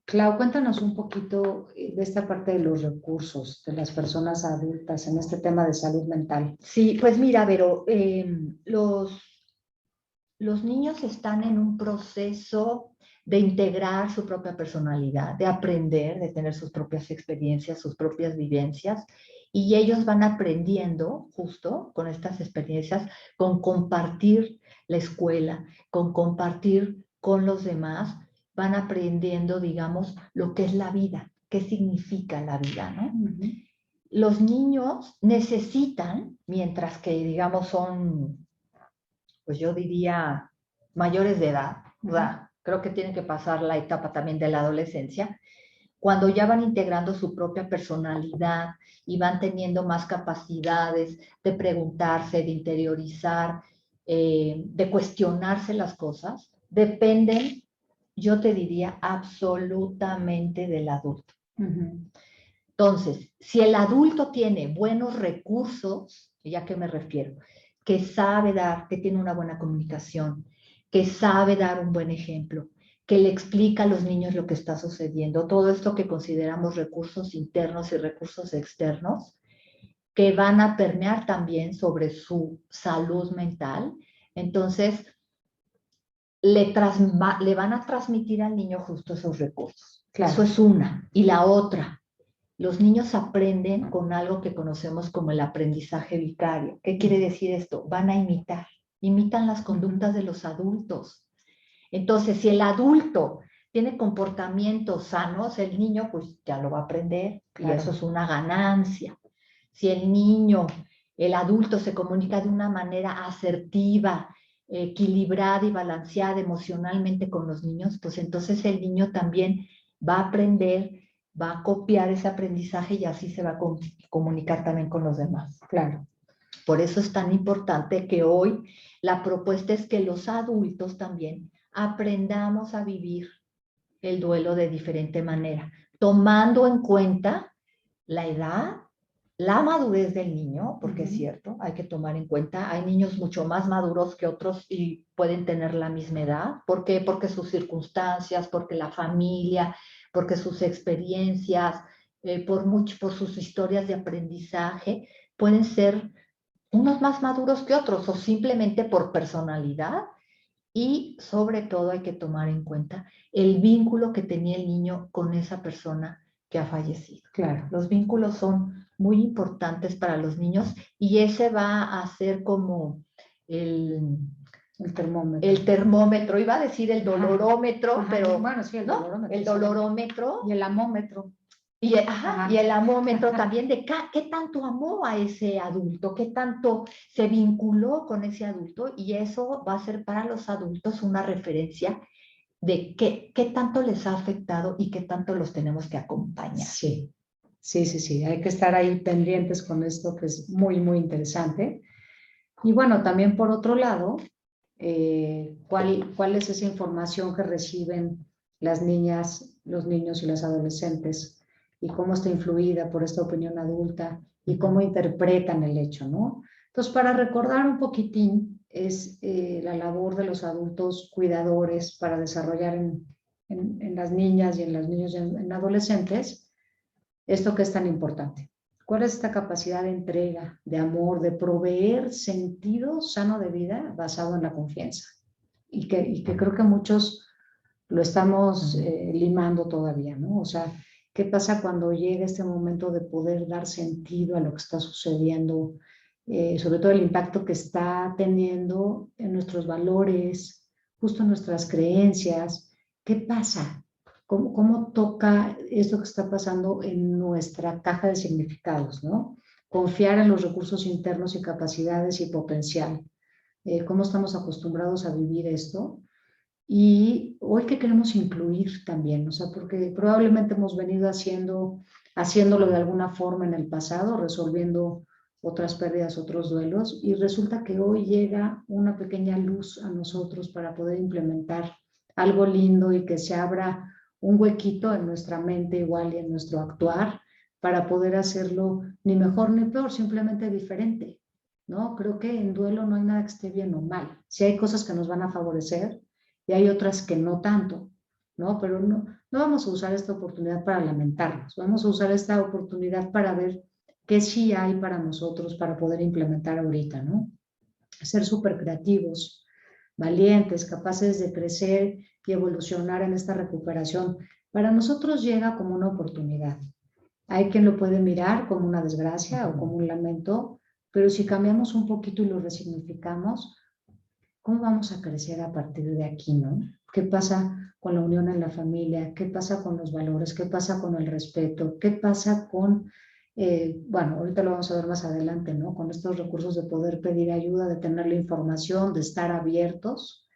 Clau, cuéntanos un poquito de esta parte de los recursos de las personas adultas en este tema de salud mental. Sí, pues mira, Vero, los niños están en un proceso de integrar su propia personalidad, de aprender, de tener sus propias experiencias, sus propias vivencias, y ellos van aprendiendo justo con estas experiencias, con compartir la escuela, con compartir con los demás, van aprendiendo, digamos, lo que es la vida, qué significa la vida, ¿no? Los niños necesitan, mientras que, digamos, son pues yo diría, mayores de edad, ¿verdad? Creo que tienen que pasar la etapa también de la adolescencia, cuando ya van integrando su propia personalidad y van teniendo más capacidades de preguntarse, de interiorizar, de cuestionarse las cosas, dependen, yo te diría, absolutamente del adulto. Entonces, si el adulto tiene buenos recursos, ¿y a qué me refiero? Que sabe dar, que tiene una buena comunicación, que sabe dar un buen ejemplo, que le explica a los niños lo que está sucediendo, todo esto que consideramos recursos internos y recursos externos, que van a permear también sobre su salud mental. Entonces, le van a transmitir al niño justo esos recursos. Claro. Eso es una. Y la otra, los niños aprenden con algo que conocemos como el aprendizaje vicario. ¿Qué quiere decir esto? Van a imitan las conductas de los adultos. Entonces, si el adulto tiene comportamientos sanos, el niño pues ya lo va a aprender, claro. Y eso es una ganancia. Si el adulto se comunica de una manera asertiva, equilibrada y balanceada emocionalmente con los niños, pues entonces el niño también va a aprender, va a copiar ese aprendizaje y así se va a comunicar también con los demás. Claro. Por eso es tan importante que hoy la propuesta es que los adultos también aprendamos a vivir el duelo de diferente manera, tomando en cuenta la edad, la madurez del niño, porque es cierto, hay que tomar en cuenta, hay niños mucho más maduros que otros y pueden tener la misma edad. ¿Por qué? Porque sus circunstancias, porque la familia, porque sus experiencias, por sus historias de aprendizaje, pueden ser unos más maduros que otros o simplemente por personalidad. Y sobre todo hay que tomar en cuenta el vínculo que tenía el niño con esa persona que ha fallecido. Claro. Los vínculos son muy importantes para los niños y ese va a ser como el termómetro. Iba a decir el dolorómetro, pero bueno, sí, ¿no? El dolorómetro. Y el amómetro. Y el amómetro también de qué tanto amó a ese adulto, qué tanto se vinculó con ese adulto, y eso va a ser para los adultos una referencia de qué tanto les ha afectado y qué tanto los tenemos que acompañar. Sí, hay que estar ahí pendientes con esto que es muy, muy interesante. Y bueno, también por otro lado, ¿cuál es esa información que reciben las niñas, los niños y las adolescentes? Y cómo está influida por esta opinión adulta y cómo interpretan el hecho, ¿no? Entonces, para recordar un poquitín, es la labor de los adultos cuidadores para desarrollar en las niñas y en los niños y en adolescentes esto que es tan importante. ¿Cuál es esta capacidad de entrega, de amor, de proveer sentido sano de vida basado en la confianza? Y que creo que muchos lo estamos limando todavía, ¿no? O sea, ¿qué pasa cuando llega este momento de poder dar sentido a lo que está sucediendo? Sobre todo el impacto que está teniendo en nuestros valores, justo en nuestras creencias. ¿Qué pasa? ¿Cómo toca esto que está pasando en nuestra caja de significados, ¿no? Confiar en los recursos internos y capacidades y potencial. ¿Cómo estamos acostumbrados a vivir esto? Y hoy que queremos incluir también, o sea, porque probablemente hemos venido haciéndolo de alguna forma en el pasado, resolviendo otras pérdidas, otros duelos, y resulta que hoy llega una pequeña luz a nosotros para poder implementar algo lindo y que se abra un huequito en nuestra mente igual y en nuestro actuar para poder hacerlo ni mejor ni peor, simplemente diferente, ¿no? Creo que en duelo no hay nada que esté bien o mal. Sí hay cosas que nos van a favorecer, y hay otras que no tanto, ¿no? Pero no vamos a usar esta oportunidad para lamentarnos, vamos a usar esta oportunidad para ver qué sí hay para nosotros para poder implementar ahorita, ¿no? Ser súper creativos, valientes, capaces de crecer y evolucionar en esta recuperación. Para nosotros llega como una oportunidad. Hay quien lo puede mirar como una desgracia o como un lamento, pero si cambiamos un poquito y lo resignificamos, ¿cómo vamos a crecer a partir de aquí, no? ¿Qué pasa con la unión en la familia? ¿Qué pasa con los valores? ¿Qué pasa con el respeto? ¿Qué pasa con Bueno, ahorita lo vamos a ver más adelante, ¿no? Con estos recursos de poder pedir ayuda, de tener la información, de estar abiertos.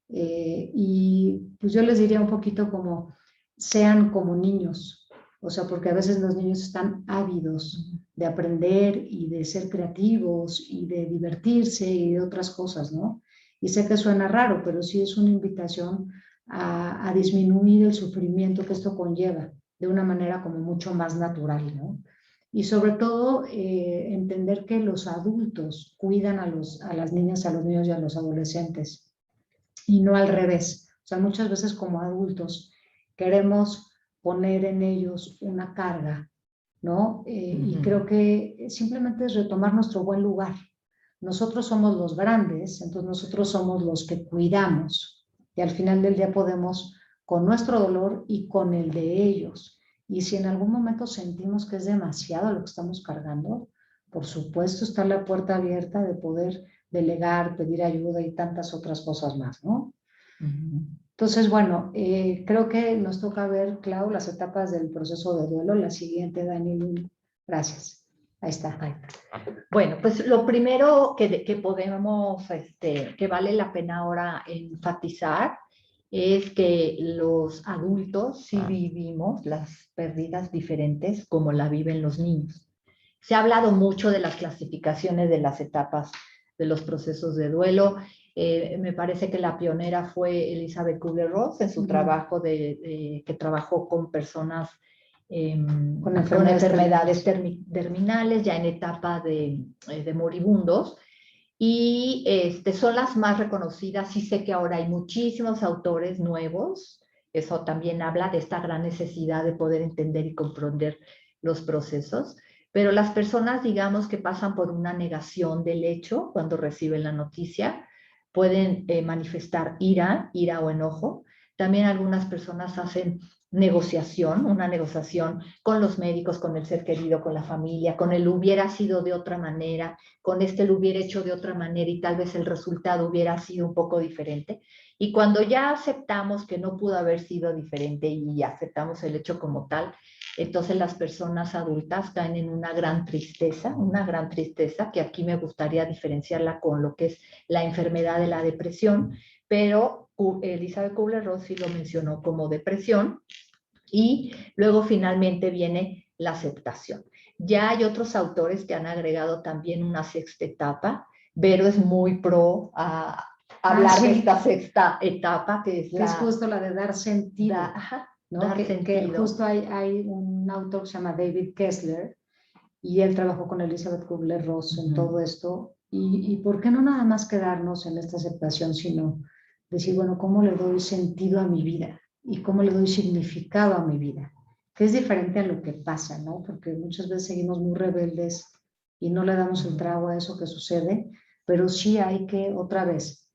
Y pues yo les diría un poquito como, sean como niños, o sea, porque a veces los niños están ávidos de aprender y de ser creativos y de divertirse y de otras cosas, ¿no? Y sé que suena raro, pero sí es una invitación a disminuir el sufrimiento que esto conlleva de una manera como mucho más natural, ¿no? Y sobre todo entender que los adultos cuidan a las niñas, a los niños y a los adolescentes y no al revés. O sea, muchas veces como adultos queremos poner en ellos una carga, ¿no? Y creo que simplemente es retomar nuestro buen lugar. Nosotros somos los grandes, entonces nosotros somos los que cuidamos y al final del día podemos, con nuestro dolor y con el de ellos. Y si en algún momento sentimos que es demasiado lo que estamos cargando, por supuesto está la puerta abierta de poder delegar, pedir ayuda y tantas otras cosas más, ¿no? Entonces, bueno, creo que nos toca ver, Clau, las etapas del proceso de duelo. La siguiente, Dani. Gracias. Ahí está. Bueno, pues lo primero que podemos, que vale la pena ahora enfatizar es que los adultos sí vivimos las pérdidas diferentes como la viven los niños. Se ha hablado mucho de las clasificaciones de las etapas de los procesos de duelo. Me parece que la pionera fue Elizabeth Kubler-Ross en su trabajo que trabajó con personas con enfermedades terminales, ya en etapa de moribundos. Y son las más reconocidas. Sí sé que ahora hay muchísimos autores nuevos. Eso también habla de esta gran necesidad de poder entender y comprender los procesos. Pero las personas, digamos, que pasan por una negación del hecho cuando reciben la noticia, pueden manifestar ira o enojo. También algunas personas hacen una negociación con los médicos, con el ser querido, con la familia, con el hubiera sido de otra manera, con lo hubiera hecho de otra manera y tal vez el resultado hubiera sido un poco diferente. Y cuando ya aceptamos que no pudo haber sido diferente y aceptamos el hecho como tal, entonces las personas adultas caen en una gran tristeza que aquí me gustaría diferenciarla con lo que es la enfermedad de la depresión, pero Elizabeth Kubler-Ross sí lo mencionó como depresión. Y luego finalmente viene la aceptación. Ya hay otros autores que han agregado también una sexta etapa. Vero es muy pro a hablar de esta sexta etapa, que es justo la de dar sentido. ¿no? Dar sentido. Que justo hay un autor que se llama David Kessler y él trabajó con Elizabeth Kubler-Ross en todo esto. Y ¿por qué no nada más quedarnos en esta aceptación, sino decir, bueno, ¿cómo le doy sentido a mi vida? Y cómo le doy significado a mi vida, que es diferente a lo que pasa, ¿no? Porque muchas veces seguimos muy rebeldes y no le damos el trago a eso que sucede, pero sí hay que, otra vez,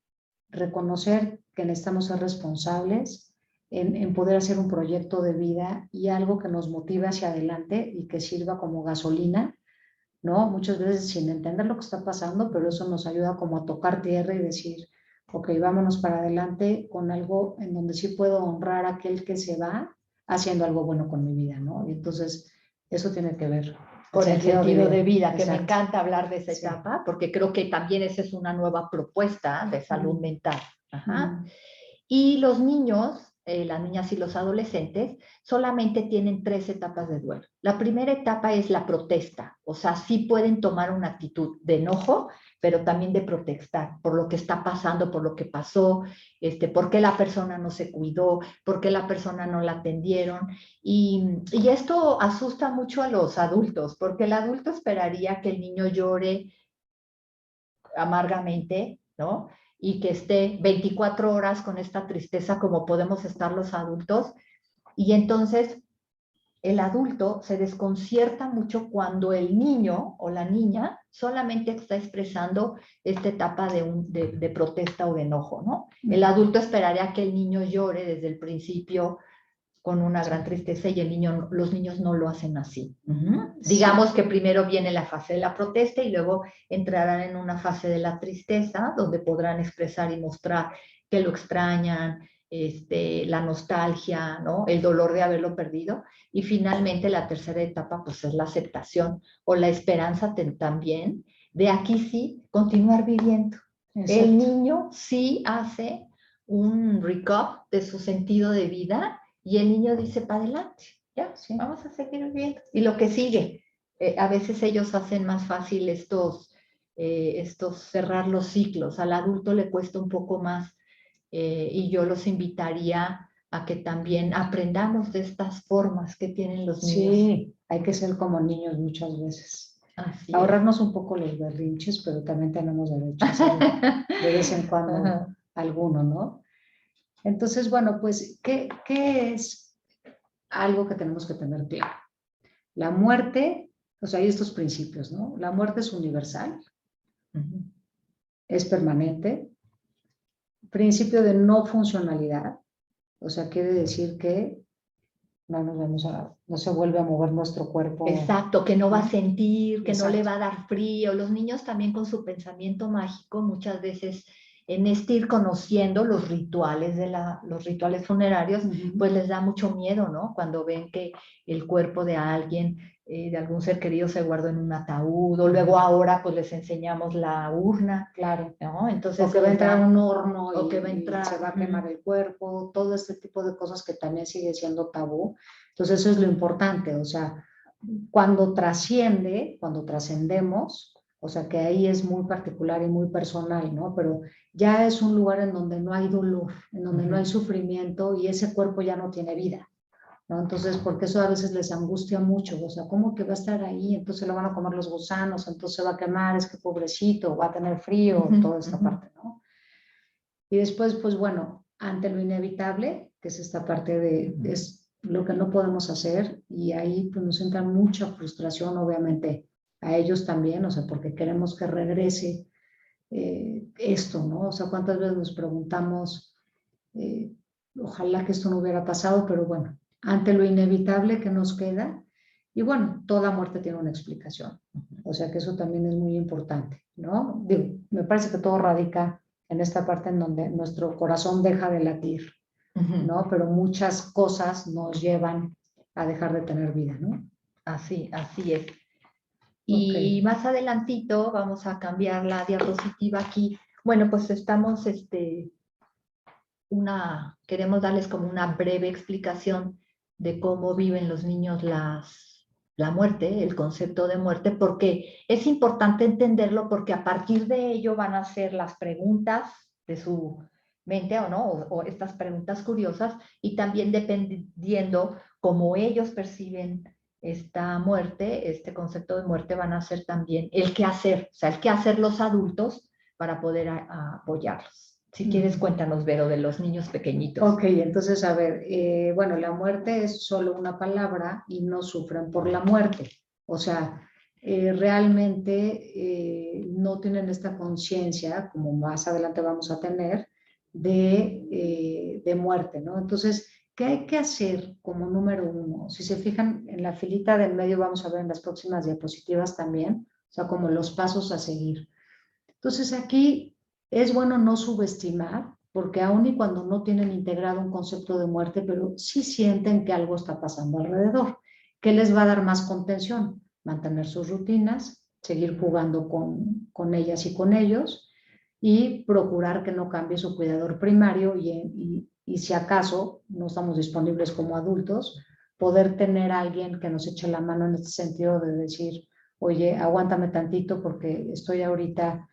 reconocer que necesitamos ser responsables en poder hacer un proyecto de vida y algo que nos motive hacia adelante y que sirva como gasolina, ¿no? Muchas veces sin entender lo que está pasando, pero eso nos ayuda como a tocar tierra y decir, ok, vámonos para adelante con algo en donde sí puedo honrar a aquel que se va haciendo algo bueno con mi vida, ¿no? Y entonces eso tiene que ver con el sentido de vida, que Exacto. me encanta hablar de esa etapa, porque creo que también esa es una nueva propuesta de salud mental. Y los niños, las niñas y los adolescentes, solamente tienen 3 etapas de duelo. La primera etapa es la protesta, o sea, sí pueden tomar una actitud de enojo, pero también de protestar por lo que está pasando, por lo que pasó, por qué la persona no se cuidó, por qué la persona no la atendieron. Y esto asusta mucho a los adultos, porque el adulto esperaría que el niño llore amargamente, ¿no? Y que esté 24 horas con esta tristeza como podemos estar los adultos. Y entonces el adulto se desconcierta mucho cuando el niño o la niña solamente está expresando esta etapa de protesta o de enojo, ¿no? El adulto esperaría que el niño llore desde el principio con una gran tristeza y los niños no lo hacen así. Digamos que primero viene la fase de la protesta y luego entrarán en una fase de la tristeza donde podrán expresar y mostrar que lo extrañan, la nostalgia, ¿no? El dolor de haberlo perdido. Y finalmente la tercera etapa pues es la aceptación o la esperanza también de aquí sí continuar viviendo. Exacto. El niño sí hace un recap de su sentido de vida y el niño dice para adelante, ya, Sí. vamos a seguir viviendo. Y lo que sigue, a veces ellos hacen más fácil estos cerrar los ciclos. Al adulto le cuesta un poco más y yo los invitaría a que también aprendamos de estas formas que tienen los niños. Sí, hay que ser como niños muchas veces. Así Ahorrarnos un poco los berrinches, pero también tenemos derecho a hacer de vez en cuando Ajá. alguno, ¿no? Entonces, bueno, pues, ¿qué es algo que tenemos que tener claro? La muerte, o sea, hay estos principios, ¿no? La muerte es universal, es permanente, principio de no funcionalidad, o sea, quiere decir que no se vuelve a mover nuestro cuerpo. Exacto, que no va a sentir, que no le Exacto. va a dar frío. Los niños también con su pensamiento mágico muchas veces en ir conociendo los rituales los rituales funerarios, pues les da mucho miedo, ¿no? Cuando ven que el cuerpo de alguien, de algún ser querido se guardó en un ataúd, o luego ahora pues les enseñamos la urna, Claro. ¿no? Entonces, o que va a entrar a un horno o que va a y entrar, se va a quemar el cuerpo, todo este tipo de cosas que también sigue siendo tabú. Entonces eso es lo importante, o sea, cuando trascendemos, o sea que ahí es muy particular y muy personal, ¿no? Pero ya es un lugar en donde no hay dolor, en donde no hay sufrimiento y ese cuerpo ya no tiene vida, ¿no? Entonces, porque eso a veces les angustia mucho, o sea, ¿cómo que va a estar ahí? Entonces lo van a comer los gusanos, entonces se va a quemar, es que pobrecito, va a tener frío, toda esta parte, ¿no? Y después, pues bueno, ante lo inevitable, que es esta parte es lo que no podemos hacer, y ahí pues nos entra mucha frustración, obviamente, a ellos también, o sea, porque queremos que regrese esto, ¿no? O sea, ¿cuántas veces nos preguntamos, ojalá que esto no hubiera pasado, pero bueno, ante lo inevitable que nos queda, y bueno, toda muerte tiene una explicación, o sea que eso también es muy importante, ¿no? Digo, me parece que todo radica en esta parte en donde nuestro corazón deja de latir, ¿no? Pero muchas cosas nos llevan a dejar de tener vida, ¿no? Así es. Y más adelantito vamos a cambiar la diapositiva aquí. Bueno, pues estamos, queremos darles como una breve explicación de cómo viven los niños la muerte, el concepto de muerte, porque es importante entenderlo porque a partir de ello van a ser las preguntas de su mente o no, o estas preguntas curiosas, y también dependiendo cómo ellos perciben esta muerte, este concepto de muerte, van a ser también el qué hacer, o sea, el qué hacer los adultos para poder apoyarlos. Si quieres, cuéntanos, Vero, de los niños pequeñitos. Ok, entonces, a ver, bueno, la muerte es solo una palabra y no sufren por la muerte. O sea, realmente no tienen esta conciencia, como más adelante vamos a tener, de muerte, ¿no? Entonces, ¿qué hay que hacer como número uno? Si se fijan en la filita del medio, vamos a ver en las próximas diapositivas también, o sea, como los pasos a seguir. Entonces, aquí es bueno no subestimar, porque aun y cuando no tienen integrado un concepto de muerte, pero sí sienten que algo está pasando alrededor. ¿Qué les va a dar más contención? Mantener sus rutinas, seguir jugando con ellas y con ellos, y procurar que no cambie su cuidador primario y si acaso no estamos disponibles como adultos, poder tener a alguien que nos eche la mano en este sentido de decir, oye, aguántame tantito porque estoy ahorita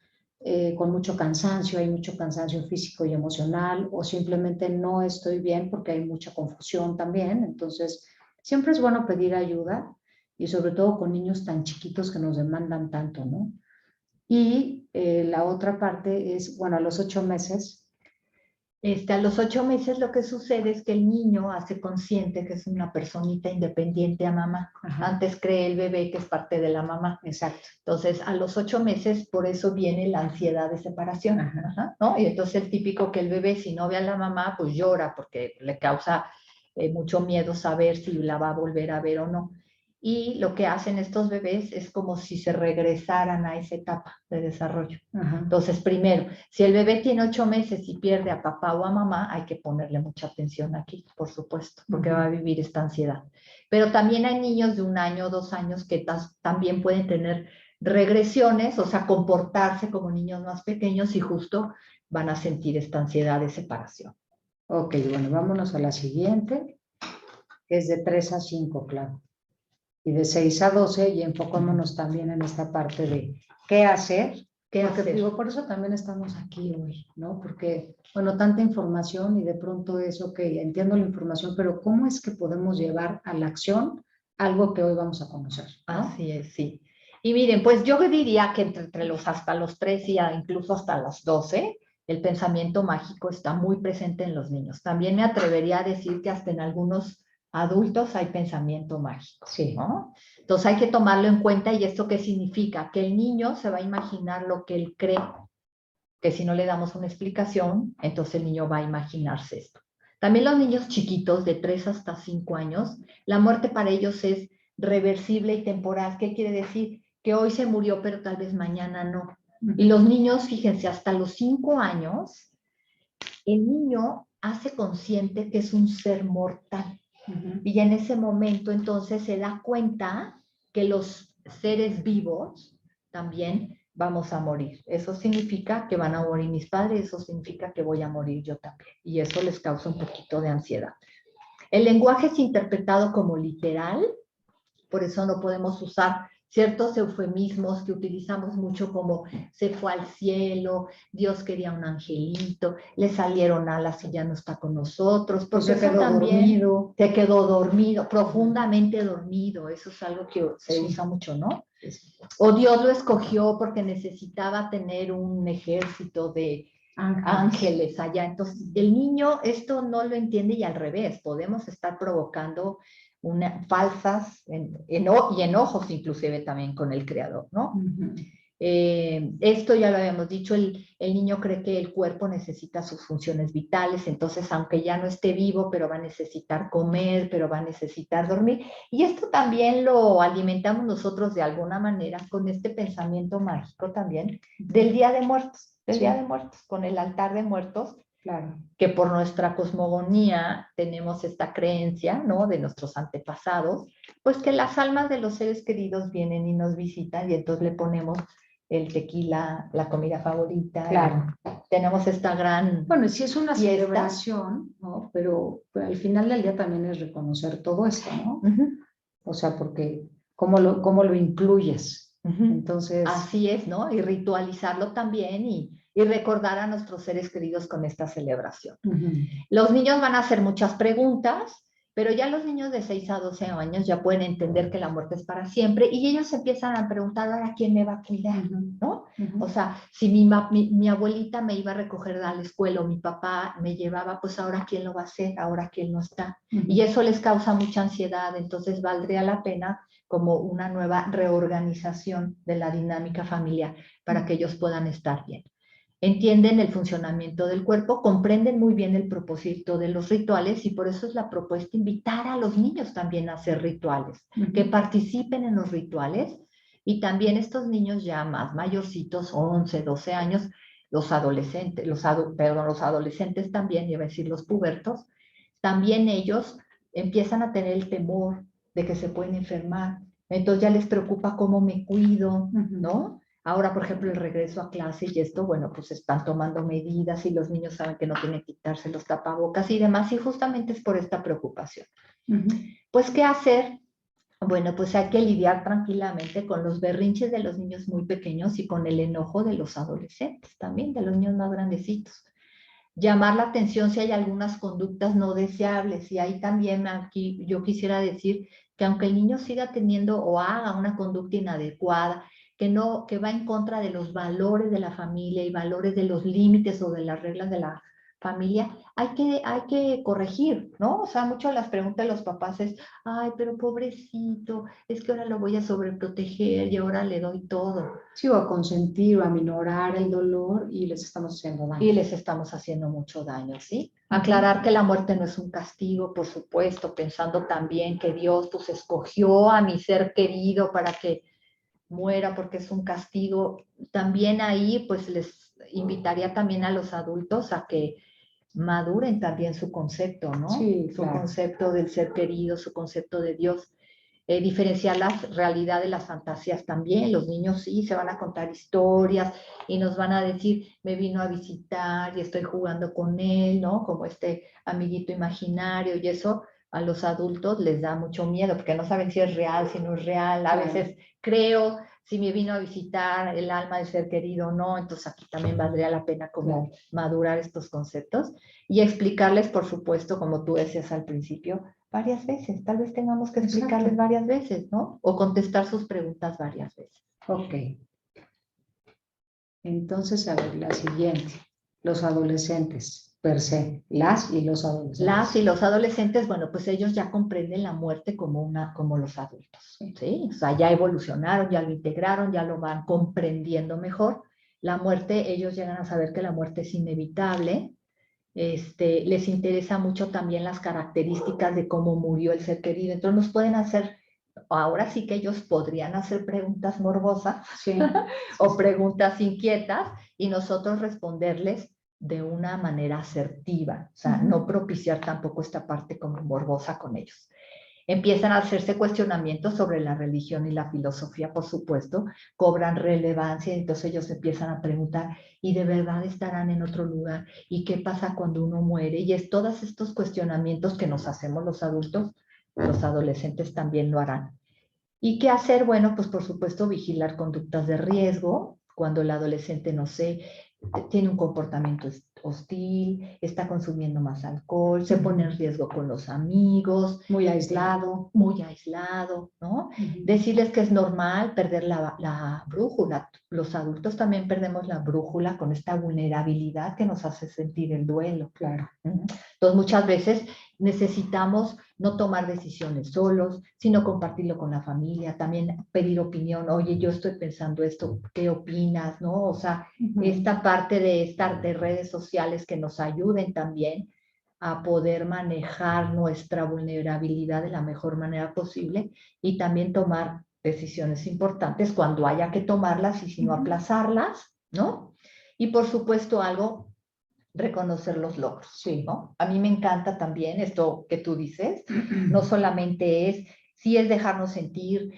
con mucho cansancio, hay mucho cansancio físico y emocional, o simplemente no estoy bien porque hay mucha confusión también. Entonces, siempre es bueno pedir ayuda y sobre todo con niños tan chiquitos que nos demandan tanto, ¿no? Y la otra parte es, bueno, a los 8 meses. A los 8 meses lo que sucede es que el niño hace consciente que es una personita independiente a mamá. Ajá. Antes cree el bebé que es parte de la mamá. Exacto. Entonces, a los 8 meses, por eso viene la ansiedad de separación. Ajá. ¿No? Y entonces el típico que el bebé, si no ve a la mamá, pues llora porque le causa mucho miedo saber si la va a volver a ver o no. y lo que hacen estos bebés es como si se regresaran a esa etapa de desarrollo. Ajá. Entonces, primero, si el bebé tiene 8 meses y pierde a papá o a mamá, hay que ponerle mucha atención aquí, por supuesto, porque va a vivir esta ansiedad. Pero también hay niños de 1 año o 2 años que también pueden tener regresiones, o sea, comportarse como niños más pequeños y justo van a sentir esta ansiedad de separación. Ok, bueno, vámonos a la siguiente, que es de 3 a 5, claro. Y de 6 a 12, y enfocémonos también en esta parte de qué hacer. Porque, digo, por eso también estamos aquí hoy, ¿no? Porque, bueno, tanta información y de pronto es, ok, entiendo la información, pero ¿cómo es que podemos llevar a la acción algo que hoy vamos a conocer, ¿no? Así es, sí. Y miren, pues yo diría que entre los hasta los 3 y incluso hasta los 12, el pensamiento mágico está muy presente en los niños. También me atrevería a decir que hasta en algunos adultos hay pensamiento mágico, Sí. ¿no? Entonces hay que tomarlo en cuenta. ¿Y esto qué significa? Que el niño se va a imaginar lo que él cree, que si no le damos una explicación, entonces el niño va a imaginarse esto. También los niños chiquitos de 3 hasta 5 años, la muerte para ellos es reversible y temporal. ¿Qué quiere decir? Que hoy se murió, pero tal vez mañana no. Y los niños, fíjense, hasta los 5 años, el niño hace consciente que es un ser mortal. Y en ese momento entonces se da cuenta que los seres vivos también vamos a morir. Eso significa que van a morir mis padres, eso significa que voy a morir yo también. Y eso les causa un poquito de ansiedad. El lenguaje es interpretado como literal, por eso no podemos usar ciertos eufemismos que utilizamos mucho como se fue al cielo, Dios quería un angelito, le salieron alas y ya no está con nosotros. Pues Porque se quedó dormido. Se quedó dormido, profundamente dormido. Eso es algo que se usa mucho, ¿no? O Dios lo escogió porque necesitaba tener un ejército de ángeles allá. Entonces, el niño esto no lo entiende y al revés, podemos estar provocando falsas y enojos inclusive también con el creador, ¿no? Esto ya lo habíamos dicho, el niño cree que el cuerpo necesita sus funciones vitales, entonces aunque ya no esté vivo, pero va a necesitar comer, pero va a necesitar dormir. Y esto también lo alimentamos nosotros de alguna manera con este pensamiento mágico también del Día de Muertos, Día de Muertos, con el altar de muertos. Claro. Que por nuestra cosmogonía tenemos esta creencia, ¿no? De nuestros antepasados, pues que las almas de los seres queridos vienen y nos visitan y entonces le ponemos el tequila, la comida favorita. Claro. Tenemos esta gran Bueno, sí es una fiesta. celebración, ¿no? Pero al final del día también es reconocer todo esto, ¿no? O sea, porque ¿cómo lo incluyes? Entonces... Así es, ¿no? Y ritualizarlo también y recordar a nuestros seres queridos con esta celebración. Los niños van a hacer muchas preguntas, pero ya los niños de 6 a 12 años ya pueden entender que la muerte es para siempre y ellos empiezan a preguntar, ¿ahora quién me va a cuidar? ¿No? O sea, si mi abuelita me iba a recoger a la escuela o mi papá me llevaba, pues ahora quién lo va a hacer, ahora quién no está. Y eso les causa mucha ansiedad, entonces valdría la pena como una nueva reorganización de la dinámica familiar para que ellos puedan estar bien. Entienden el funcionamiento del cuerpo, comprenden muy bien el propósito de los rituales y por eso es la propuesta invitar a los niños también a hacer rituales, que participen en los rituales y también estos niños ya más mayorcitos, 11, 12 años, los adolescentes, los adolescentes también, iba a decir los pubertos, también ellos empiezan a tener el temor de que se pueden enfermar, entonces ya les preocupa cómo me cuido, ¿no? Ahora, por ejemplo, el regreso a clase y esto, bueno, pues están tomando medidas y los niños saben que no tienen que quitarse los tapabocas y demás, y justamente es por esta preocupación. Pues, ¿qué hacer? Bueno, pues hay que lidiar tranquilamente con los berrinches de los niños muy pequeños y con el enojo de los adolescentes, también de los niños más grandecitos. Llamar la atención si hay algunas conductas no deseables, y ahí también aquí yo quisiera decir que aunque el niño siga teniendo o haga una conducta inadecuada, que va en contra de los valores de la familia y valores de los límites o de las reglas de la familia, hay que corregir, ¿no? O sea, muchas de las preguntas de los papás es, ay, pero pobrecito, es que ahora lo voy a sobreproteger y ahora le doy todo. Sí, o a consentir o a minorar el dolor y les estamos haciendo daño. Y les estamos haciendo mucho daño, ¿sí? Aclarar que la muerte no es un castigo, por supuesto, pensando también que Dios pues escogió a mi ser querido para que muera porque es un castigo. También ahí pues les invitaría también a los adultos a que maduren también su concepto, ¿no? Sí, su claro. concepto del ser querido, su concepto de Dios. Diferenciar la realidad de las fantasías también. Los niños sí se van a contar historias y nos van a decir, me vino a visitar y estoy jugando con él, ¿no? Como este amiguito imaginario, y eso a los adultos les da mucho miedo porque no saben si es real, si no es real. A veces creo si me vino a visitar el alma del ser querido o no. Entonces aquí también valdría la pena como madurar estos conceptos y explicarles, por supuesto, como tú decías al principio, varias veces. Tal vez tengamos que explicarles varias veces, ¿no? O contestar sus preguntas varias veces. Ok. Entonces, a ver, la siguiente. Los adolescentes, per se. Las y los adolescentes. Las y los adolescentes, bueno, pues ellos ya comprenden la muerte como los adultos, ¿sí? O sea, ya evolucionaron, ya lo integraron, ya lo van comprendiendo mejor. La muerte, ellos llegan a saber que la muerte es inevitable. Les interesa mucho también las características de cómo murió el ser querido. Entonces nos pueden hacer, ahora sí que ellos podrían hacer preguntas morbosas o preguntas inquietas y nosotros responderles de una manera asertiva, o sea, no propiciar tampoco esta parte como morbosa con ellos. Empiezan a hacerse cuestionamientos sobre la religión y la filosofía, por supuesto, cobran relevancia, entonces ellos empiezan a preguntar, ¿y de verdad estarán en otro lugar? ¿Y qué pasa cuando uno muere? Y es todos estos cuestionamientos que nos hacemos los adultos, los adolescentes también lo harán. ¿Y qué hacer? Bueno, pues por supuesto vigilar conductas de riesgo, cuando el adolescente, no sé, tiene un comportamiento hostil, está consumiendo más alcohol, se pone en riesgo con los amigos. Muy aislado. Muy aislado, ¿no? Decirles que es normal perder la brújula. Los adultos también perdemos la brújula con esta vulnerabilidad que nos hace sentir el duelo. Claro. Entonces, muchas veces necesitamos no tomar decisiones solos, sino compartirlo con la familia, también pedir opinión. Oye, yo estoy pensando esto, ¿qué opinas? ¿No? O sea, esta parte de redes sociales que nos ayuden también a poder manejar nuestra vulnerabilidad de la mejor manera posible y también tomar decisiones importantes cuando haya que tomarlas y si no aplazarlas, ¿no? Y por supuesto reconocer los logros, sí, ¿no? A mí me encanta también esto que tú dices, no solamente sí es dejarnos sentir,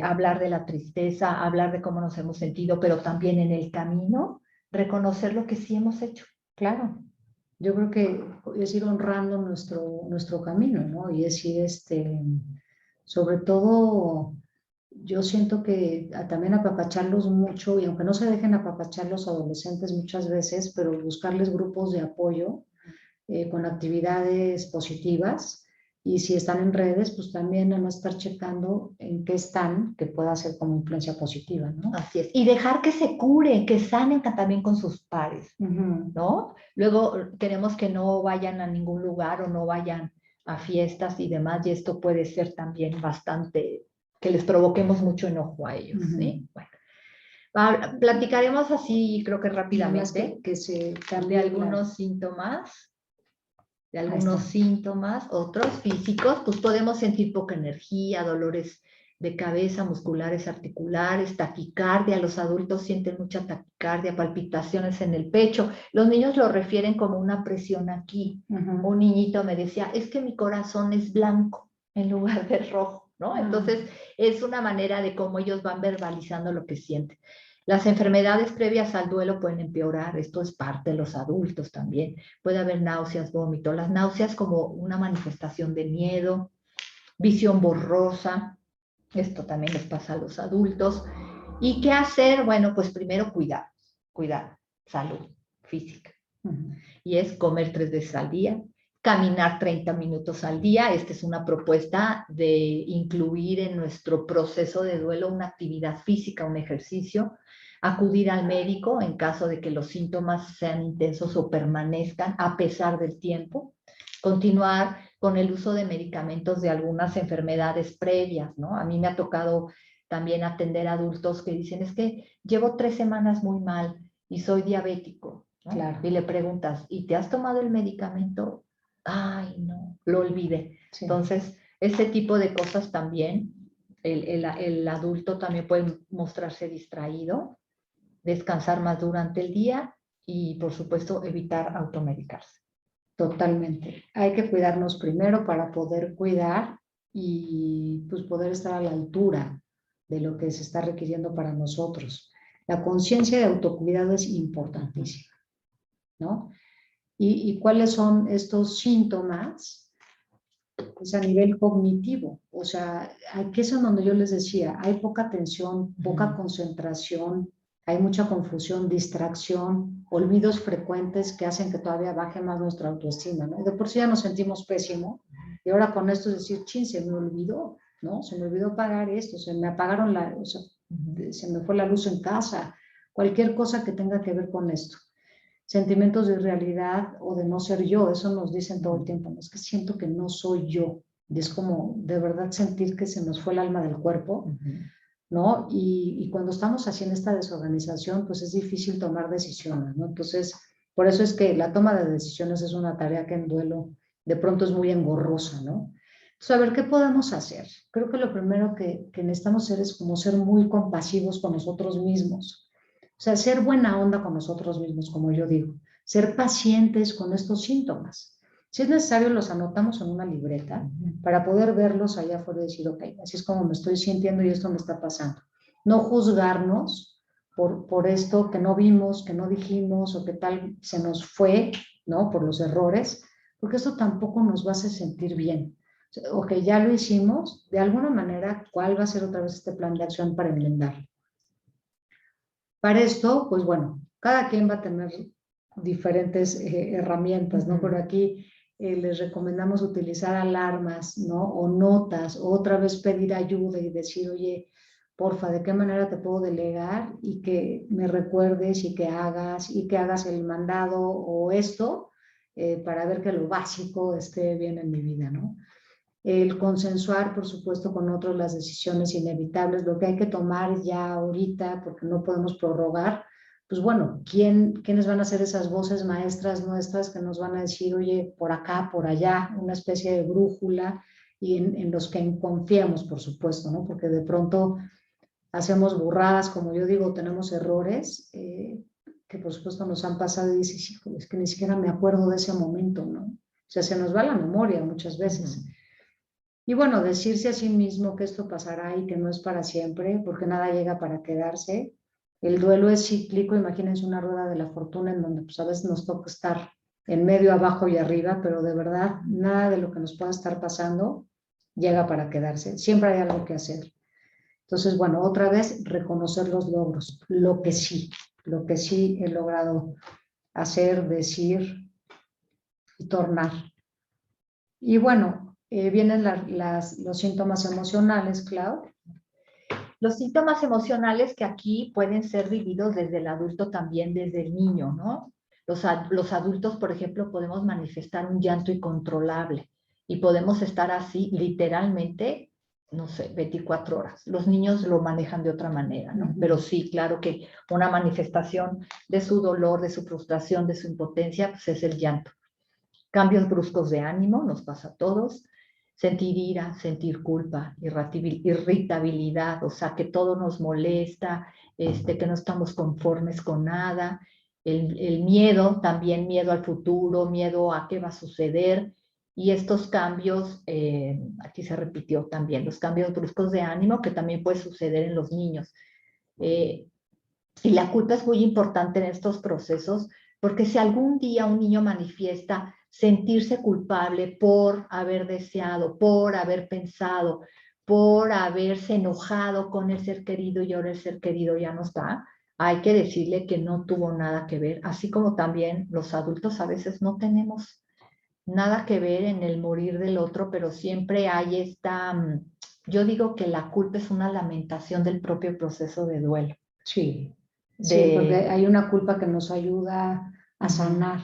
hablar de la tristeza, hablar de cómo nos hemos sentido, pero también en el camino reconocer lo que sí hemos hecho. Claro. Yo creo que es ir honrando nuestro camino, ¿no? Y es ir, sobre todo, yo siento que también apapacharlos mucho, y aunque no se dejen apapachar los adolescentes muchas veces, pero buscarles grupos de apoyo con actividades positivas. Y si están en redes, pues también no estar checando en qué están, que pueda ser como influencia positiva, ¿no? Así es. Y dejar que se curen, que sanen también con sus pares, ¿no? Luego queremos que no vayan a ningún lugar o no vayan a fiestas y demás, y esto puede ser también bastante, que les provoquemos mucho enojo a ellos, ¿sí? Bueno, platicaremos así, creo que rápidamente, que se de algunos síntomas. De algunos síntomas, otros físicos, pues podemos sentir poca energía, dolores de cabeza, musculares, articulares, taquicardia. Los adultos sienten mucha taquicardia, palpitaciones en el pecho. Los niños lo refieren como una presión aquí. Un niñito me decía, es que mi corazón es blanco en lugar de rojo, ¿no? Entonces, es una manera de cómo ellos van verbalizando lo que sienten. Las enfermedades previas al duelo pueden empeorar, esto es parte de los adultos también. Puede haber náuseas, vómito, las náuseas como una manifestación de miedo, visión borrosa, esto también les pasa a los adultos. ¿Y qué hacer? Bueno, pues primero cuidar, salud física. Y es comer 3 veces al día, caminar 30 minutos al día. Esta es una propuesta de incluir en nuestro proceso de duelo una actividad física, un ejercicio. acudir al médico en caso de que los síntomas sean intensos o permanezcan a pesar del tiempo, continuar con el uso de medicamentos de algunas enfermedades previas, ¿no? A mí me ha tocado también atender a adultos que dicen, es que llevo 3 semanas muy mal y soy diabético, ¿no? Claro. Y le preguntas, ¿y te has tomado el medicamento? Ay, no, lo olvidé. Sí. Entonces, ese tipo de cosas también, el adulto también puede mostrarse distraído, descansar más durante el día y, por supuesto, evitar automedicarse. Totalmente. Hay que cuidarnos primero para poder cuidar y pues poder estar a la altura de lo que se está requiriendo para nosotros. La conciencia de autocuidado es importantísima, ¿no? ¿Y cuáles son estos síntomas? Pues a nivel cognitivo, o sea, aquí es en donde yo les decía, hay poca atención, poca concentración, hay mucha confusión, distracción, olvidos frecuentes que hacen que todavía baje más nuestra autoestima, ¿no? De por sí ya nos sentimos pésimo y ahora con esto es decir, chin, se me olvidó, ¿no? Se me olvidó pagar esto, se me apagaron o sea, se me fue la luz en casa, cualquier cosa que tenga que ver con esto. Sentimientos de irrealidad o de no ser yo, eso nos dicen todo el tiempo, ¿no? Es que siento que no soy yo, y es como de verdad sentir que se nos fue el alma del cuerpo, ¿no? Y cuando estamos así en esta desorganización, pues es difícil tomar decisiones, ¿no? Entonces, por eso es que la toma de decisiones es una tarea que en duelo de pronto es muy engorrosa, ¿no? Entonces, a ver, ¿qué podemos hacer? Creo que lo primero que necesitamos hacer es como ser muy compasivos con nosotros mismos. O sea, ser buena onda con nosotros mismos, como yo digo, ser pacientes con estos síntomas. Si es necesario, los anotamos en una libreta para poder verlos allá afuera y decir, ok, así es como me estoy sintiendo y esto me está pasando. No juzgarnos por esto que no vimos, que no dijimos o que tal se nos fue, ¿no? Por los errores, porque eso tampoco nos va a hacer sentir bien. Ok, ya lo hicimos, de alguna manera, ¿cuál va a ser otra vez este plan de acción para enmendarlo? Para esto, pues bueno, cada quien va a tener diferentes herramientas, ¿no? Pero aquí les recomendamos utilizar alarmas, ¿no? O notas, o otra vez pedir ayuda y decir, oye, porfa, ¿de qué manera te puedo delegar? Y que me recuerdes y que hagas el mandado o esto para ver que lo básico esté bien en mi vida, ¿no? El consensuar, por supuesto, con otros las decisiones inevitables, lo que hay que tomar ya ahorita, porque no podemos prorrogar, pues bueno, ¿quiénes van a ser esas voces maestras nuestras que nos van a decir, oye, por acá, por allá, una especie de brújula y en los que confiemos, por supuesto, ¿no? Porque de pronto hacemos burradas, como yo digo, tenemos errores que por supuesto nos han pasado y dices, híjole, es que ni siquiera me acuerdo de ese momento, ¿no? O sea, se nos va la memoria muchas veces. Y bueno, decirse a sí mismo que esto pasará y que no es para siempre, porque nada llega para quedarse. El duelo es cíclico, imagínense una rueda de la fortuna en donde pues a veces nos toca estar en medio, abajo y arriba, pero de verdad nada de lo que nos pueda estar pasando llega para quedarse. Siempre hay algo que hacer. Entonces, bueno, otra vez reconocer los logros, lo que sí he logrado hacer, decir y tornar. Y bueno, vienen los síntomas emocionales, Clau. Los síntomas emocionales que aquí pueden ser vividos desde el adulto también, desde el niño, ¿no? Los adultos, por ejemplo, podemos manifestar un llanto incontrolable y podemos estar así literalmente, no sé, 24 horas. Los niños lo manejan de otra manera, ¿no? Pero sí, claro que una manifestación de su dolor, de su frustración, de su impotencia, pues es el llanto. Cambios bruscos de ánimo, nos pasa a todos. Sentir ira, sentir culpa, irritabilidad, o sea, que todo nos molesta, que no estamos conformes con nada. El miedo, también miedo al futuro, miedo a qué va a suceder. Y estos cambios, aquí se repitió también, los cambios bruscos de ánimo que también puede suceder en los niños. Y la culpa es muy importante en estos procesos porque si algún día un niño manifiesta sentirse culpable por haber deseado, por haber pensado, por haberse enojado con el ser querido y ahora el ser querido ya no está, hay que decirle que no tuvo nada que ver, así como también los adultos a veces no tenemos nada que ver en el morir del otro, pero siempre hay yo digo que la culpa es una lamentación del propio proceso de duelo. Sí. Sí, porque hay una culpa que nos ayuda a sanar.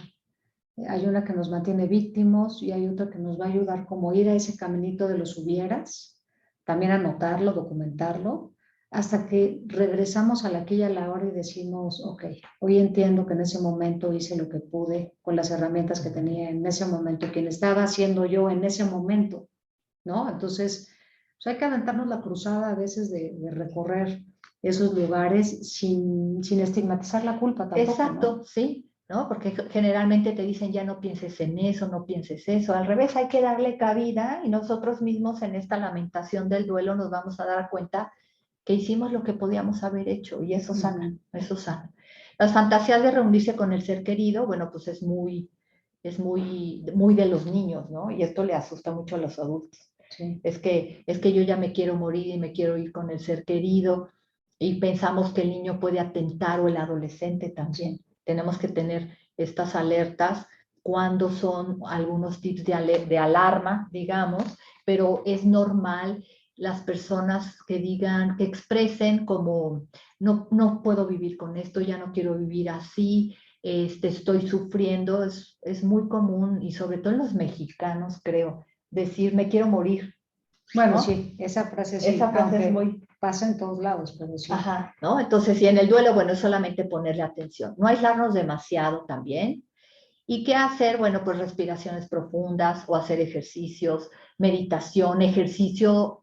Hay una que nos mantiene víctimas y hay otra que nos va a ayudar como ir a ese caminito de los hubieras, también anotarlo, documentarlo, hasta que regresamos a la aquí y a la hora y decimos, ok, hoy entiendo que en ese momento hice lo que pude con las herramientas que tenía en ese momento, quien estaba haciendo yo en ese momento, ¿no? Entonces, pues hay que aventarnos la cruzada a veces de recorrer esos lugares sin estigmatizar la culpa tampoco, Exacto, ¿no? sí, ¿no? Porque generalmente te dicen ya no pienses en eso, no pienses eso. Al revés, hay que darle cabida y nosotros mismos en esta lamentación del duelo nos vamos a dar cuenta que hicimos lo que podíamos haber hecho y eso sana, eso sana. Las fantasías de reunirse con el ser querido, bueno, pues es muy de los niños, ¿no? Y esto le asusta mucho a los adultos. Sí. Es que yo ya me quiero morir y me quiero ir con el ser querido y pensamos que el niño puede atentar o el adolescente también. Sí. Tenemos que tener estas alertas cuando son algunos tips de alarma, digamos, pero es normal las personas que digan, que expresen como no puedo vivir con esto, ya no quiero vivir así, estoy sufriendo, es muy común y sobre todo en los mexicanos, creo, decir me quiero morir. Bueno, ¿no? sí, esa frase sí, esa frase es muy... pasa en todos lados, pero sí. Ajá, ¿no? Entonces, y en el duelo, bueno, es solamente ponerle atención, no aislarnos demasiado también. ¿Y qué hacer? Bueno, pues respiraciones profundas o hacer ejercicios, meditación, ejercicio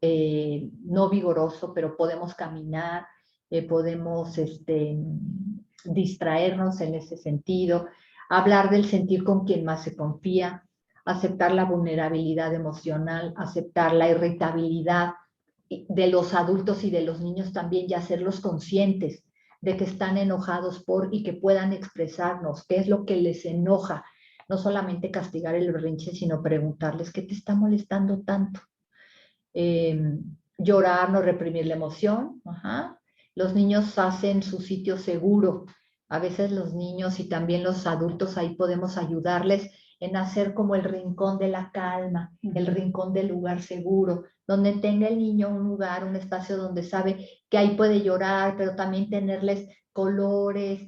no vigoroso, pero podemos caminar, podemos distraernos en ese sentido, hablar del sentir con quien más se confía, aceptar la vulnerabilidad emocional, aceptar la irritabilidad de los adultos y de los niños también y hacerlos conscientes de que están enojados por y que puedan expresarnos qué es lo que les enoja. No solamente castigar el berrinche, sino preguntarles qué te está molestando tanto. Llorar, no reprimir la emoción. Ajá. Los niños hacen su sitio seguro. A veces los niños y también los adultos ahí podemos ayudarles en hacer como el rincón de la calma, el rincón del lugar seguro, donde tenga el niño un lugar, un espacio donde sabe que ahí puede llorar, pero también tenerles colores,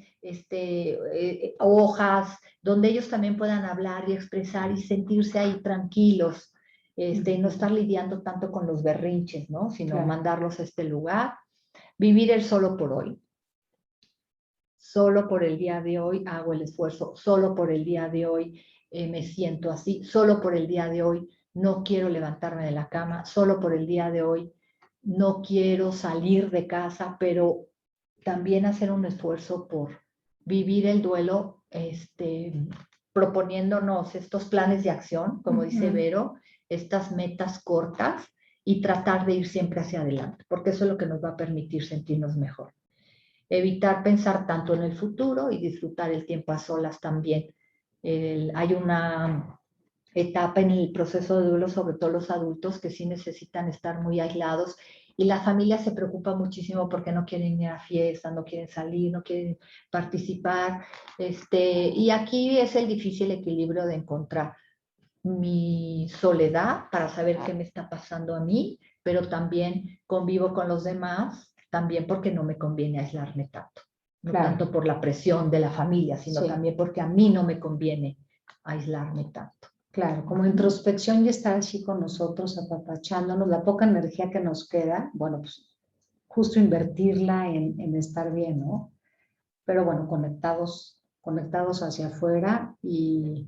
hojas, donde ellos también puedan hablar y expresar y sentirse ahí tranquilos, no estar lidiando tanto con los berrinches, ¿no? Sino claro, mandarlos a este lugar. Vivir el solo por hoy. Solo por el día de hoy hago el esfuerzo, solo por el día de hoy me siento así, solo por el día de hoy no quiero levantarme de la cama, solo por el día de hoy no quiero salir de casa, pero también hacer un esfuerzo por vivir el duelo, proponiéndonos estos planes de acción, como dice Vero, estas metas cortas y tratar de ir siempre hacia adelante, porque eso es lo que nos va a permitir sentirnos mejor. Evitar pensar tanto en el futuro y disfrutar el tiempo a solas también. Hay una etapa en el proceso de duelo, sobre todo los adultos, que sí necesitan estar muy aislados y la familia se preocupa muchísimo porque no quieren ir a fiestas, no quieren salir, no quieren participar. Y aquí es el difícil equilibrio de encontrar mi soledad para saber qué me está pasando a mí, pero también convivo con los demás, también porque no me conviene aislarme tanto. No claro, tanto por la presión de la familia, sino sí, también porque a mí no me conviene aislarme tanto. Claro, como introspección y estar así con nosotros, apapachándonos, la poca energía que nos queda, bueno, pues justo invertirla en estar bien, ¿no? Pero bueno, conectados hacia afuera y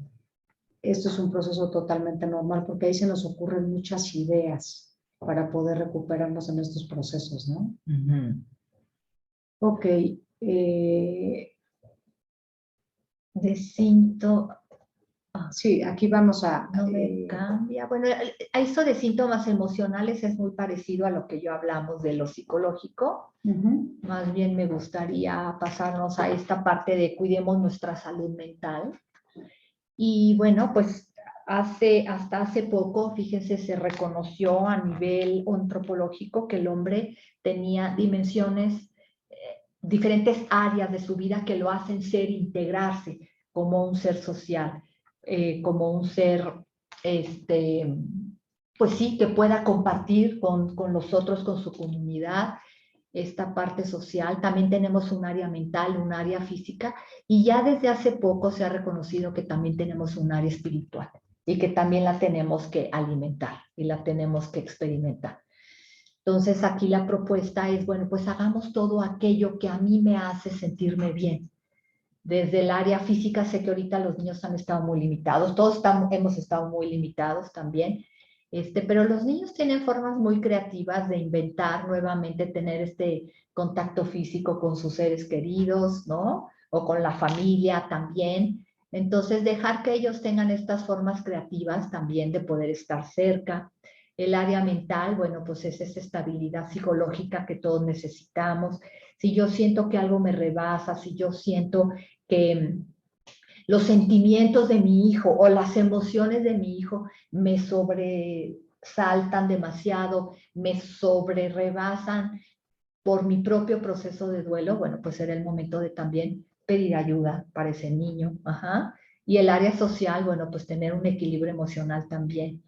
esto es un proceso totalmente normal porque ahí se nos ocurren muchas ideas para poder recuperarnos en estos procesos, ¿no? Ok. Sí, aquí vamos a... No me cambia. Bueno, esto de síntomas emocionales es muy parecido a lo que yo hablamos de lo psicológico. Más bien me gustaría pasarnos a esta parte de cuidemos nuestra salud mental. Y bueno, pues hasta hace poco, fíjense, se reconoció a nivel antropológico que el hombre tenía dimensiones, diferentes áreas de su vida que lo hacen integrarse como un ser social, como un ser, pues sí, que pueda compartir con los otros, con su comunidad. esta parte social. También tenemos un área mental, un área física, y ya desde hace poco se ha reconocido que también tenemos un área espiritual y que también la tenemos que alimentar y la tenemos que experimentar. Entonces aquí la propuesta es, bueno, pues hagamos todo aquello que a mí me hace sentirme bien. Desde el área física, sé que ahorita los niños han estado muy limitados, todos hemos estado muy limitados también, pero los niños tienen formas muy creativas de inventar nuevamente, tener este contacto físico con sus seres queridos, ¿no? O con la familia también. Entonces, dejar que ellos tengan estas formas creativas también de poder estar cerca. El área mental, bueno, pues es esa estabilidad psicológica que todos necesitamos. Si yo siento que algo me rebasa, si yo siento que los sentimientos de mi hijo o las emociones de mi hijo me sobresaltan demasiado, me sobrerebasan por mi propio proceso de duelo, bueno, pues era el momento de también pedir ayuda para ese niño. Ajá. Y el área social, bueno, pues tener un equilibrio emocional también,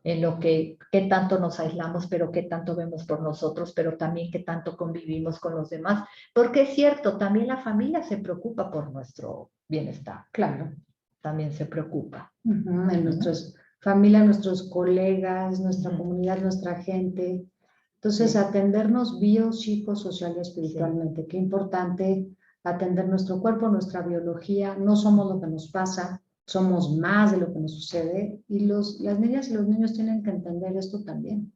en lo que qué tanto nos aislamos, pero qué tanto vemos por nosotros, pero también qué tanto convivimos con los demás. Porque es cierto, también la familia se preocupa por nuestro bienestar. Claro. También se preocupa. En nuestras familias, nuestros colegas, nuestra comunidad, nuestra gente. Entonces, atendernos bio, psico, social y espiritualmente. Qué importante atender nuestro cuerpo, nuestra biología. No somos lo que nos pasa, somos más de lo que nos sucede. Y las niñas y los niños tienen que entender esto también.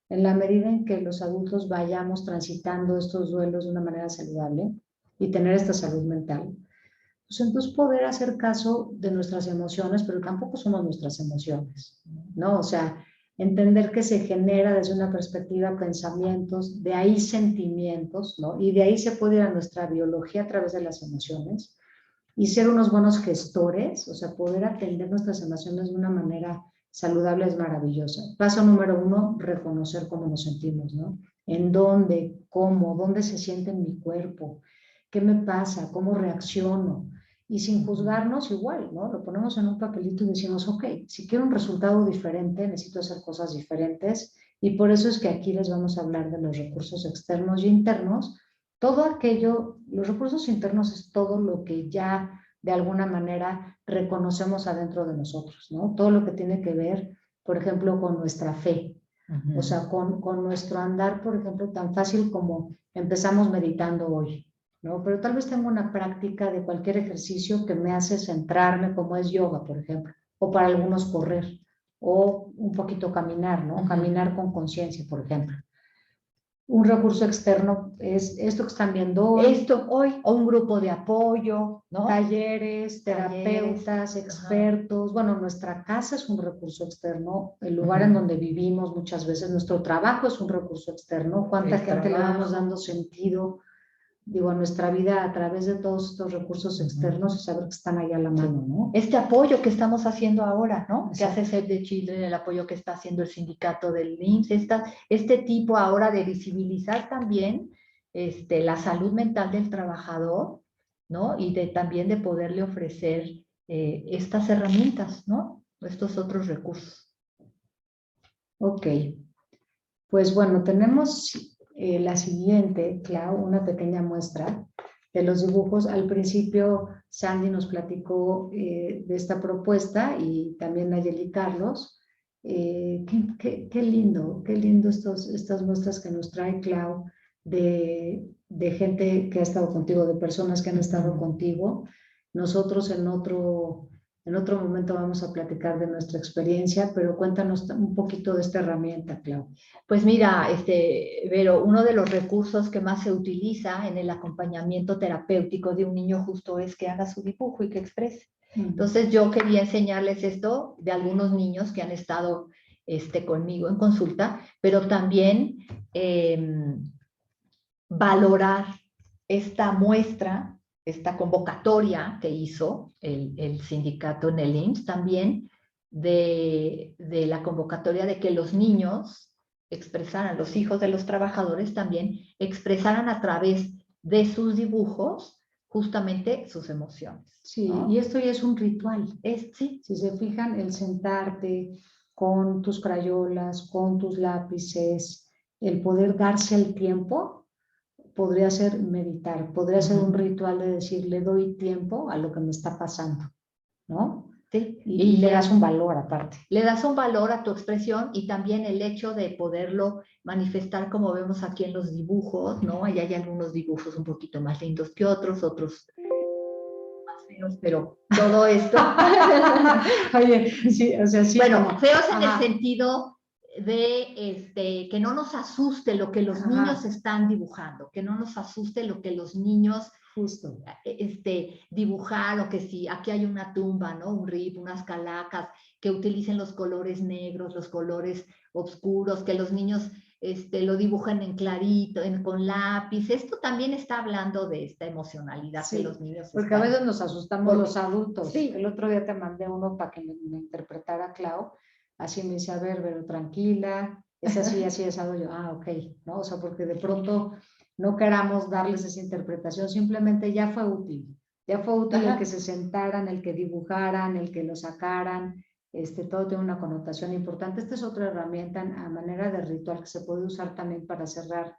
En la medida en que los adultos vayamos transitando estos duelos de una manera saludable y tener esta salud mental, pues entonces poder hacer caso de nuestras emociones, pero tampoco somos nuestras emociones, ¿no? O sea, entender que se genera desde una perspectiva pensamientos, de ahí sentimientos, ¿no? Y de ahí se puede ir a nuestra biología a través de las emociones y ser unos buenos gestores, o sea, poder atender nuestras emociones de una manera saludable es maravillosa. Paso número 1, reconocer cómo nos sentimos, ¿no? En dónde, cómo, dónde se siente en mi cuerpo, qué me pasa, cómo reacciono. Y sin juzgarnos igual, ¿no? Lo ponemos en un papelito y decimos, ok, si quiero un resultado diferente, necesito hacer cosas diferentes. Y por eso es que aquí les vamos a hablar de los recursos externos y internos. Todo aquello, los recursos internos es todo lo que ya de alguna manera reconocemos adentro de nosotros, ¿no? Todo lo que tiene que ver, por ejemplo, con nuestra fe. O sea, con nuestro andar, por ejemplo, tan fácil como empezamos meditando hoy, ¿no? Pero tal vez tengo una práctica de cualquier ejercicio que me hace centrarme, como es yoga, por ejemplo, o para algunos correr, o un poquito caminar, ¿no? Caminar con conciencia, por ejemplo. Un recurso externo es esto que están viendo hoy. Esto hoy, o un grupo de apoyo, ¿no? Talleres, terapeutas, expertos. Bueno, nuestra casa es un recurso externo, el lugar en donde vivimos muchas veces, nuestro trabajo es un recurso externo. ¿Cuánta gente le vamos dando sentido, digo, a nuestra vida a través de todos estos recursos externos y saber que están ahí a la mano, ¿no? Este apoyo que estamos haciendo ahora, ¿no? Que hace Save the Children, el apoyo que está haciendo el sindicato del IMSS, este tipo ahora de visibilizar también la salud mental del trabajador, ¿no? Y también de poderle ofrecer estas herramientas, ¿no? Estos otros recursos. Ok. Pues bueno, tenemos la siguiente, Clau, una pequeña muestra de los dibujos. Al principio Sandy nos platicó de esta propuesta y también Nayeli Carlos. Qué lindo estas muestras que nos trae Clau de gente que ha estado contigo, de personas que han estado contigo. Nosotros en otro momento vamos a platicar de nuestra experiencia, pero cuéntanos un poquito de esta herramienta, Clau. Pues mira, Vero, uno de los recursos que más se utiliza en el acompañamiento terapéutico de un niño justo es que haga su dibujo y que exprese. Entonces yo quería enseñarles esto de algunos niños que han estado conmigo en consulta, pero también valorar esta muestra, esta convocatoria que hizo el sindicato en el IMSS también, de la convocatoria de que los niños expresaran, los hijos de los trabajadores también expresaran a través de sus dibujos justamente sus emociones. Sí, ¿no? Y esto ya es un ritual. Sí. Si se fijan, el sentarte con tus crayolas, con tus lápices, el poder darse el tiempo, podría ser meditar, podría ser un ritual de decir, le doy tiempo a lo que me está pasando, ¿no? Sí. Y le das un valor aparte. Le das un valor a tu expresión y también el hecho de poderlo manifestar como vemos aquí en los dibujos, ¿no? Allá hay algunos dibujos un poquito más lindos que otros más feos, pero todo esto... Oye, sí, o sea, sí. Bueno, como, feos en ajá, el sentido de que no nos asuste lo que los Ajá. niños están dibujando, que no nos asuste lo que los niños justo. dibujar, o que si aquí hay una tumba, ¿no? Un rip, unas calacas, que utilicen los colores negros, los colores oscuros, que los niños lo dibujen en clarito, con lápiz. Esto también está hablando de esta emocionalidad Sí, que los niños porque a están... veces nos asustamos Porque- los adultos. sí. El otro día te mandé uno para que me interpretara Clau. Así me dice, a ver, pero tranquila, es así, así, asado. Yo, ok, ¿no? O sea, porque de pronto no queramos darles esa interpretación, simplemente ya fue útil. Ya fue útil el que se sentaran, el que dibujaran, el que lo sacaran. Todo tiene una connotación importante. Esta es otra herramienta a manera de ritual que se puede usar también para cerrar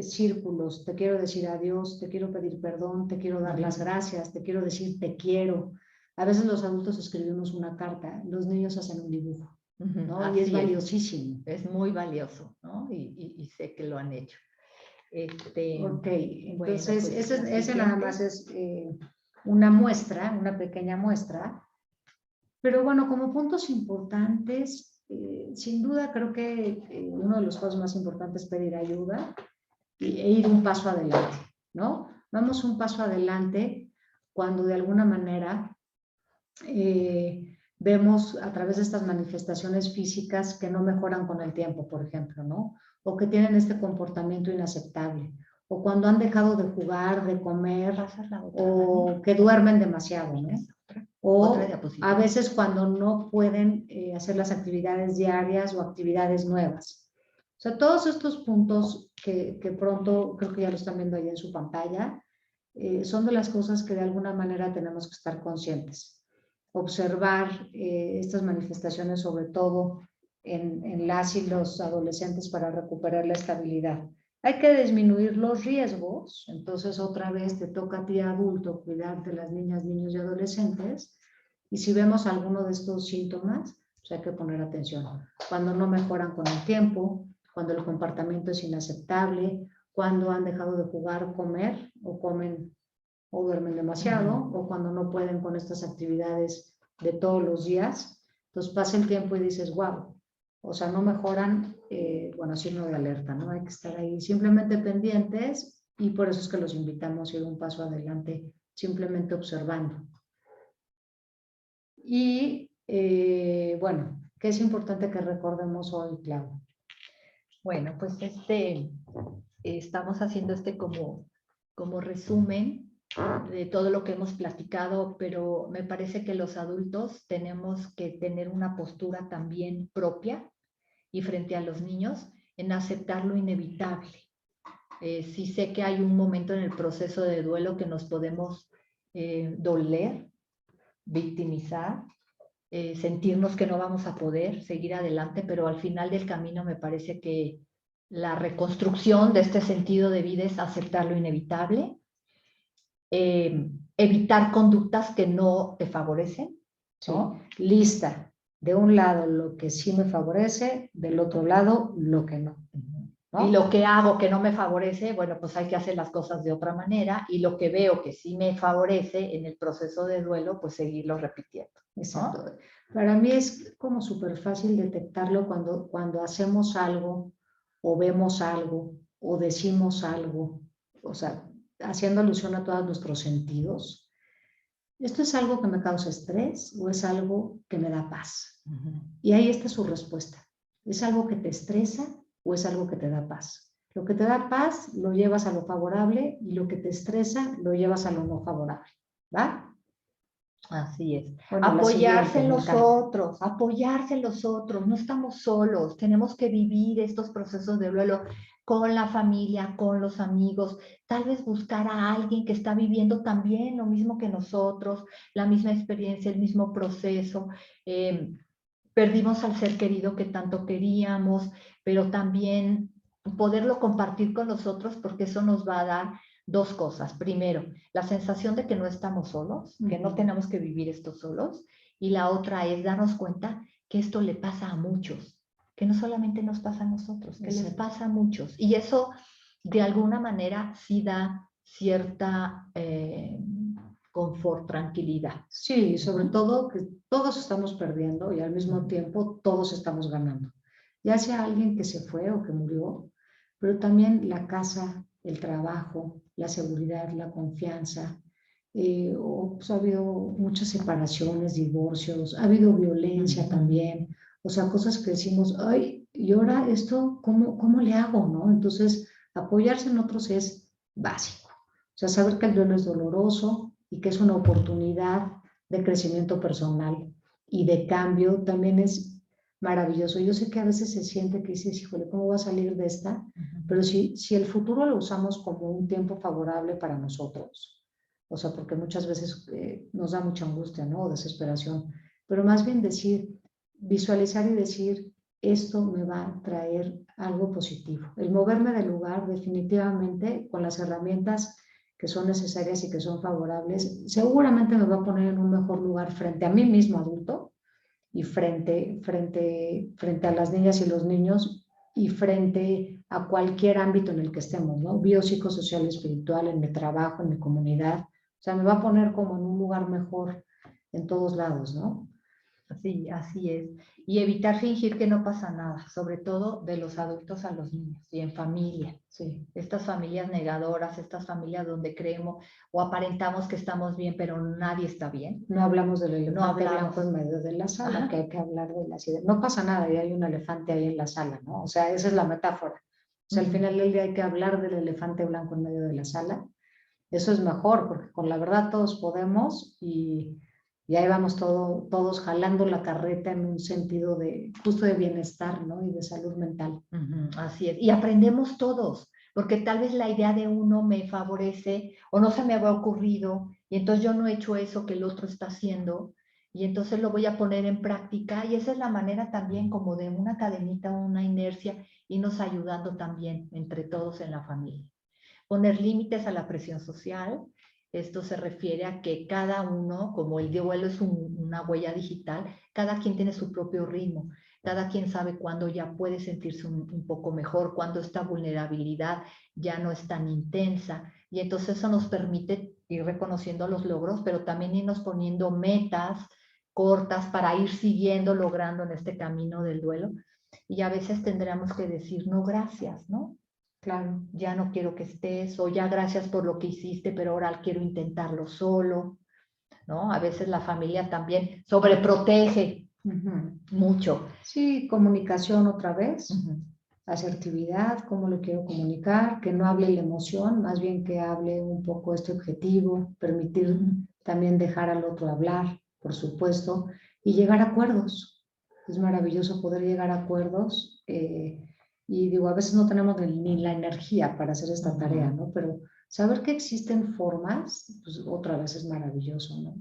círculos. Te quiero decir adiós, te quiero pedir perdón, te quiero dar las gracias, te quiero decir te quiero. A veces los adultos escribimos una carta, los niños hacen un dibujo, ¿no? Y es valiosísimo. Es muy valioso, ¿no? Y sé que lo han hecho. Ok, entonces bueno, pues, ese nada más es una muestra, una pequeña muestra. Pero bueno, como puntos importantes, sin duda creo que uno de los pasos más importantes es pedir ayuda e ir un paso adelante, ¿no? Vamos un paso adelante cuando de alguna manera vemos a través de estas manifestaciones físicas que no mejoran con el tiempo, por ejemplo, ¿no? O que tienen este comportamiento inaceptable, o cuando han dejado de jugar, de comer, o que duermen demasiado, ¿no? O a veces cuando no pueden hacer las actividades diarias o actividades nuevas. O sea, todos estos puntos que pronto, creo que ya lo están viendo ahí en su pantalla, son de las cosas que de alguna manera tenemos que estar conscientes. Observar estas manifestaciones, sobre todo en las y los adolescentes, para recuperar la estabilidad. Hay que disminuir los riesgos, entonces otra vez te toca a ti adulto cuidar de las niñas, niños y adolescentes, y si vemos alguno de estos síntomas, pues hay que poner atención. Cuando no mejoran con el tiempo, cuando el comportamiento es inaceptable, cuando han dejado de jugar, comer, o comen o duermen demasiado, o cuando no pueden con estas actividades de todos los días. Entonces pasa el tiempo y dices, wow, o sea, no mejoran, bueno, signo de alerta, ¿no? Hay que estar ahí simplemente pendientes, y por eso es que los invitamos a ir un paso adelante, simplemente observando. Y bueno, ¿qué es importante que recordemos hoy, Clau? Bueno, pues estamos haciendo como resumen de todo lo que hemos platicado, pero me parece que los adultos tenemos que tener una postura también propia y frente a los niños en aceptar lo inevitable. Sí sé que hay un momento en el proceso de duelo que nos podemos doler, victimizar, sentirnos que no vamos a poder seguir adelante, pero al final del camino me parece que la reconstrucción de este sentido de vida es aceptar lo inevitable, evitar conductas que no te favorecen, ¿no? Sí. Lista, de un lado lo que sí me favorece, del otro lado lo que no. ¿No? Y lo que hago que no me favorece, bueno, pues hay que hacer las cosas de otra manera, y lo que veo que sí me favorece en el proceso de duelo, pues seguirlo repitiendo, ¿no? Exacto. Para mí es como súper fácil detectarlo cuando hacemos algo, o vemos algo, o decimos algo, o sea, haciendo alusión a todos nuestros sentidos. ¿Esto es algo que me causa estrés o es algo que me da paz? Y ahí está su respuesta. ¿Es algo que te estresa o es algo que te da paz? Lo que te da paz lo llevas a lo favorable, y lo que te estresa lo llevas a lo no favorable, ¿va? Así es. Bueno, apoyarse en los otros, no estamos solos, tenemos que vivir estos procesos de duelo con la familia, con los amigos, tal vez buscar a alguien que está viviendo también lo mismo que nosotros, la misma experiencia, el mismo proceso. Perdimos al ser querido que tanto queríamos, pero también poderlo compartir con nosotros, porque eso nos va a dar dos cosas. Primero, la sensación de que no estamos solos, que no tenemos que vivir esto solos. Y la otra es darnos cuenta que esto le pasa a muchos, que no solamente nos pasa a nosotros, que les pasa a muchos. Y eso, de alguna manera, sí da cierta confort, tranquilidad. Sí, sobre todo que todos estamos perdiendo y al mismo tiempo todos estamos ganando. Ya sea alguien que se fue o que murió, pero también la casa, el trabajo, la seguridad, la confianza. Ha habido muchas separaciones, divorcios, ha habido violencia también. O sea, cosas que decimos, ay, y ahora esto, ¿cómo le hago? ¿No? Entonces, apoyarse en otros es básico. O sea, saber que el duelo es doloroso y que es una oportunidad de crecimiento personal y de cambio también es maravilloso. Yo sé que a veces se siente que dices, híjole, ¿cómo va a salir de esta? Pero si el futuro lo usamos como un tiempo favorable para nosotros, o sea, porque muchas veces nos da mucha angustia, ¿no? O desesperación, pero más bien visualizar y decir, esto me va a traer algo positivo. El moverme del lugar definitivamente con las herramientas que son necesarias y que son favorables, seguramente me va a poner en un mejor lugar frente a mí mismo adulto y frente a las niñas y los niños y frente a cualquier ámbito en el que estemos, ¿no? Biopsicosocial, espiritual, en mi trabajo, en mi comunidad. O sea, me va a poner como en un lugar mejor en todos lados, ¿no? Sí, así es. Y evitar fingir que no pasa nada, sobre todo de los adultos a los niños y en familia. Sí. Estas familias negadoras, estas familias donde creemos o aparentamos que estamos bien, pero nadie está bien. No hablamos del elefante hablamos. blanco en medio de la sala, Ajá. que hay que hablar de las ideas. No pasa nada y hay un elefante ahí en la sala, ¿no? O sea, esa es la metáfora. O sea, al final del día hay que hablar del elefante blanco en medio de la sala. Eso es mejor, porque con la verdad todos podemos y ahí vamos todos jalando la carreta en un sentido de justo de bienestar, ¿no? Y de salud mental. Así es. Y aprendemos todos, porque tal vez la idea de uno me favorece o no se me había ocurrido y entonces yo no he hecho eso que el otro está haciendo y entonces lo voy a poner en práctica y esa es la manera también como de una cadenita, una inercia y nos ayudando también entre todos en la familia. Poner límites a la presión social. Esto se refiere a que cada uno, como el duelo es una huella digital, cada quien tiene su propio ritmo, cada quien sabe cuándo ya puede sentirse un poco mejor, cuándo esta vulnerabilidad ya no es tan intensa. Y entonces eso nos permite ir reconociendo los logros, pero también irnos poniendo metas cortas para ir siguiendo, logrando en este camino del duelo. Y a veces tendremos que decir, no, gracias, ¿no? Claro, ya no quiero que estés, o ya gracias por lo que hiciste, pero ahora quiero intentarlo solo, ¿no? A veces la familia también sobreprotege mucho. Sí, comunicación otra vez, asertividad, cómo lo quiero comunicar, que no hable la emoción, más bien que hable un poco este objetivo, permitir también dejar al otro hablar, por supuesto, y llegar a acuerdos. Es maravilloso poder llegar a acuerdos. Y digo, a veces no tenemos ni la energía para hacer esta tarea, ¿no? Pero saber que existen formas, pues otra vez es maravilloso, ¿no?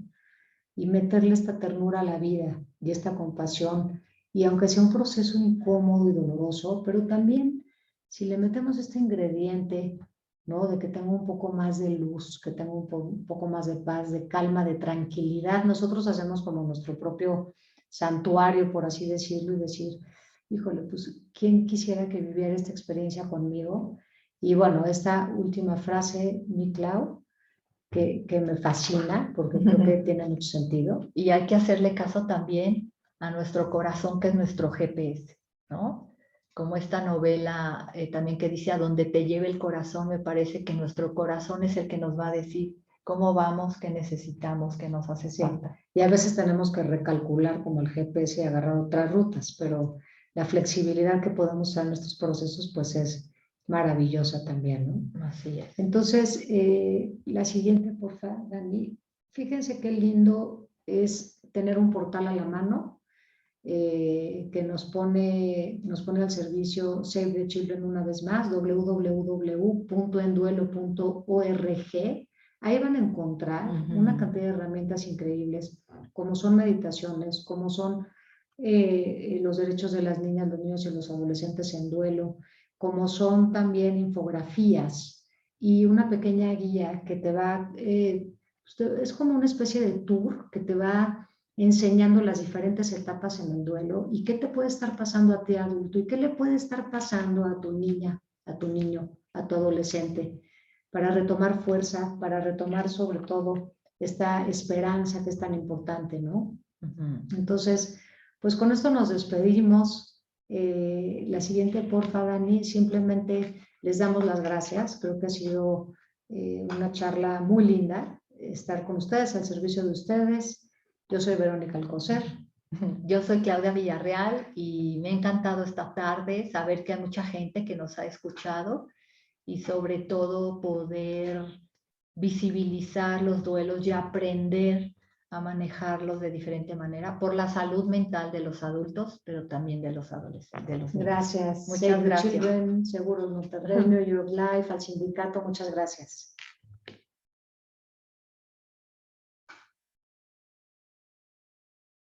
Y meterle esta ternura a la vida y esta compasión, y aunque sea un proceso incómodo y doloroso, pero también si le metemos este ingrediente, ¿no? De que tenga un poco más de luz, que tenga un poco más de paz, de calma, de tranquilidad, nosotros hacemos como nuestro propio santuario, por así decirlo, y decir, híjole, pues, ¿quién quisiera que viviera esta experiencia conmigo? Y bueno, esta última frase, mi Clau, que me fascina, porque creo que tiene mucho sentido. Y hay que hacerle caso también a nuestro corazón, que es nuestro GPS, ¿no? Como esta novela también que dice, a donde te lleve el corazón, me parece que nuestro corazón es el que nos va a decir cómo vamos, qué necesitamos, qué nos hace falta. Y a veces tenemos que recalcular como el GPS y agarrar otras rutas, pero la flexibilidad que podemos usar en nuestros procesos pues es maravillosa también, ¿no? Así es. Entonces, la siguiente, por favor, Dani. Fíjense qué lindo es tener un portal a la mano que nos pone al servicio Save the Children una vez más, www.enduelo.org. Ahí van a encontrar una cantidad de herramientas increíbles, como son meditaciones, como son los derechos de las niñas, los niños y los adolescentes en duelo, como son también infografías y una pequeña guía que te va, es como una especie de tour que te va enseñando las diferentes etapas en el duelo y qué te puede estar pasando a ti adulto y qué le puede estar pasando a tu niña, a tu niño, a tu adolescente, para retomar fuerza, para retomar sobre todo esta esperanza que es tan importante, ¿no? Entonces, pues con esto nos despedimos. La siguiente, porfa, Dani, simplemente les damos las gracias. Creo que ha sido una charla muy linda estar con ustedes, al servicio de ustedes. Yo soy Verónica Alcocer. Yo soy Claudia Villarreal y me ha encantado esta tarde saber que hay mucha gente que nos ha escuchado y sobre todo poder visibilizar los duelos y aprender a manejarlos de diferente manera por la salud mental de los adultos, pero también de los adolescentes, de los niños. Gracias. Muchas Save the gracias. Children, Seguros Monterrey, New York Life, al sindicato, muchas gracias.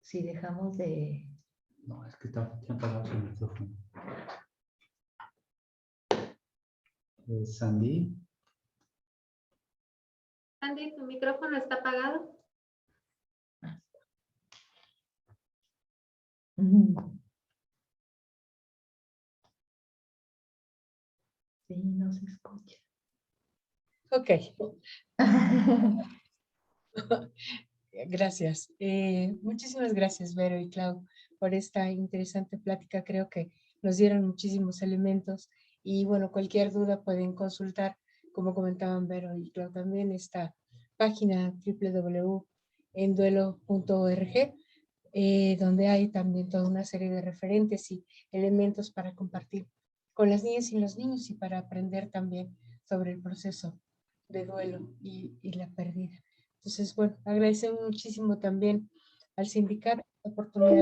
Si dejamos de... No, es que está apagado el micrófono. Sandy. Sandy, tu micrófono está apagado. Sí, no se escucha. Ok, gracias. Muchísimas gracias, Vero y Clau, por esta interesante plática. Creo que nos dieron muchísimos elementos y bueno, cualquier duda pueden consultar, como comentaban Vero y Clau también, esta página www.enduelo.org, donde hay también toda una serie de referentes y elementos para compartir con las niñas y los niños y para aprender también sobre el proceso de duelo y la pérdida. Entonces, bueno, agradecemos muchísimo también al sindicato la oportunidad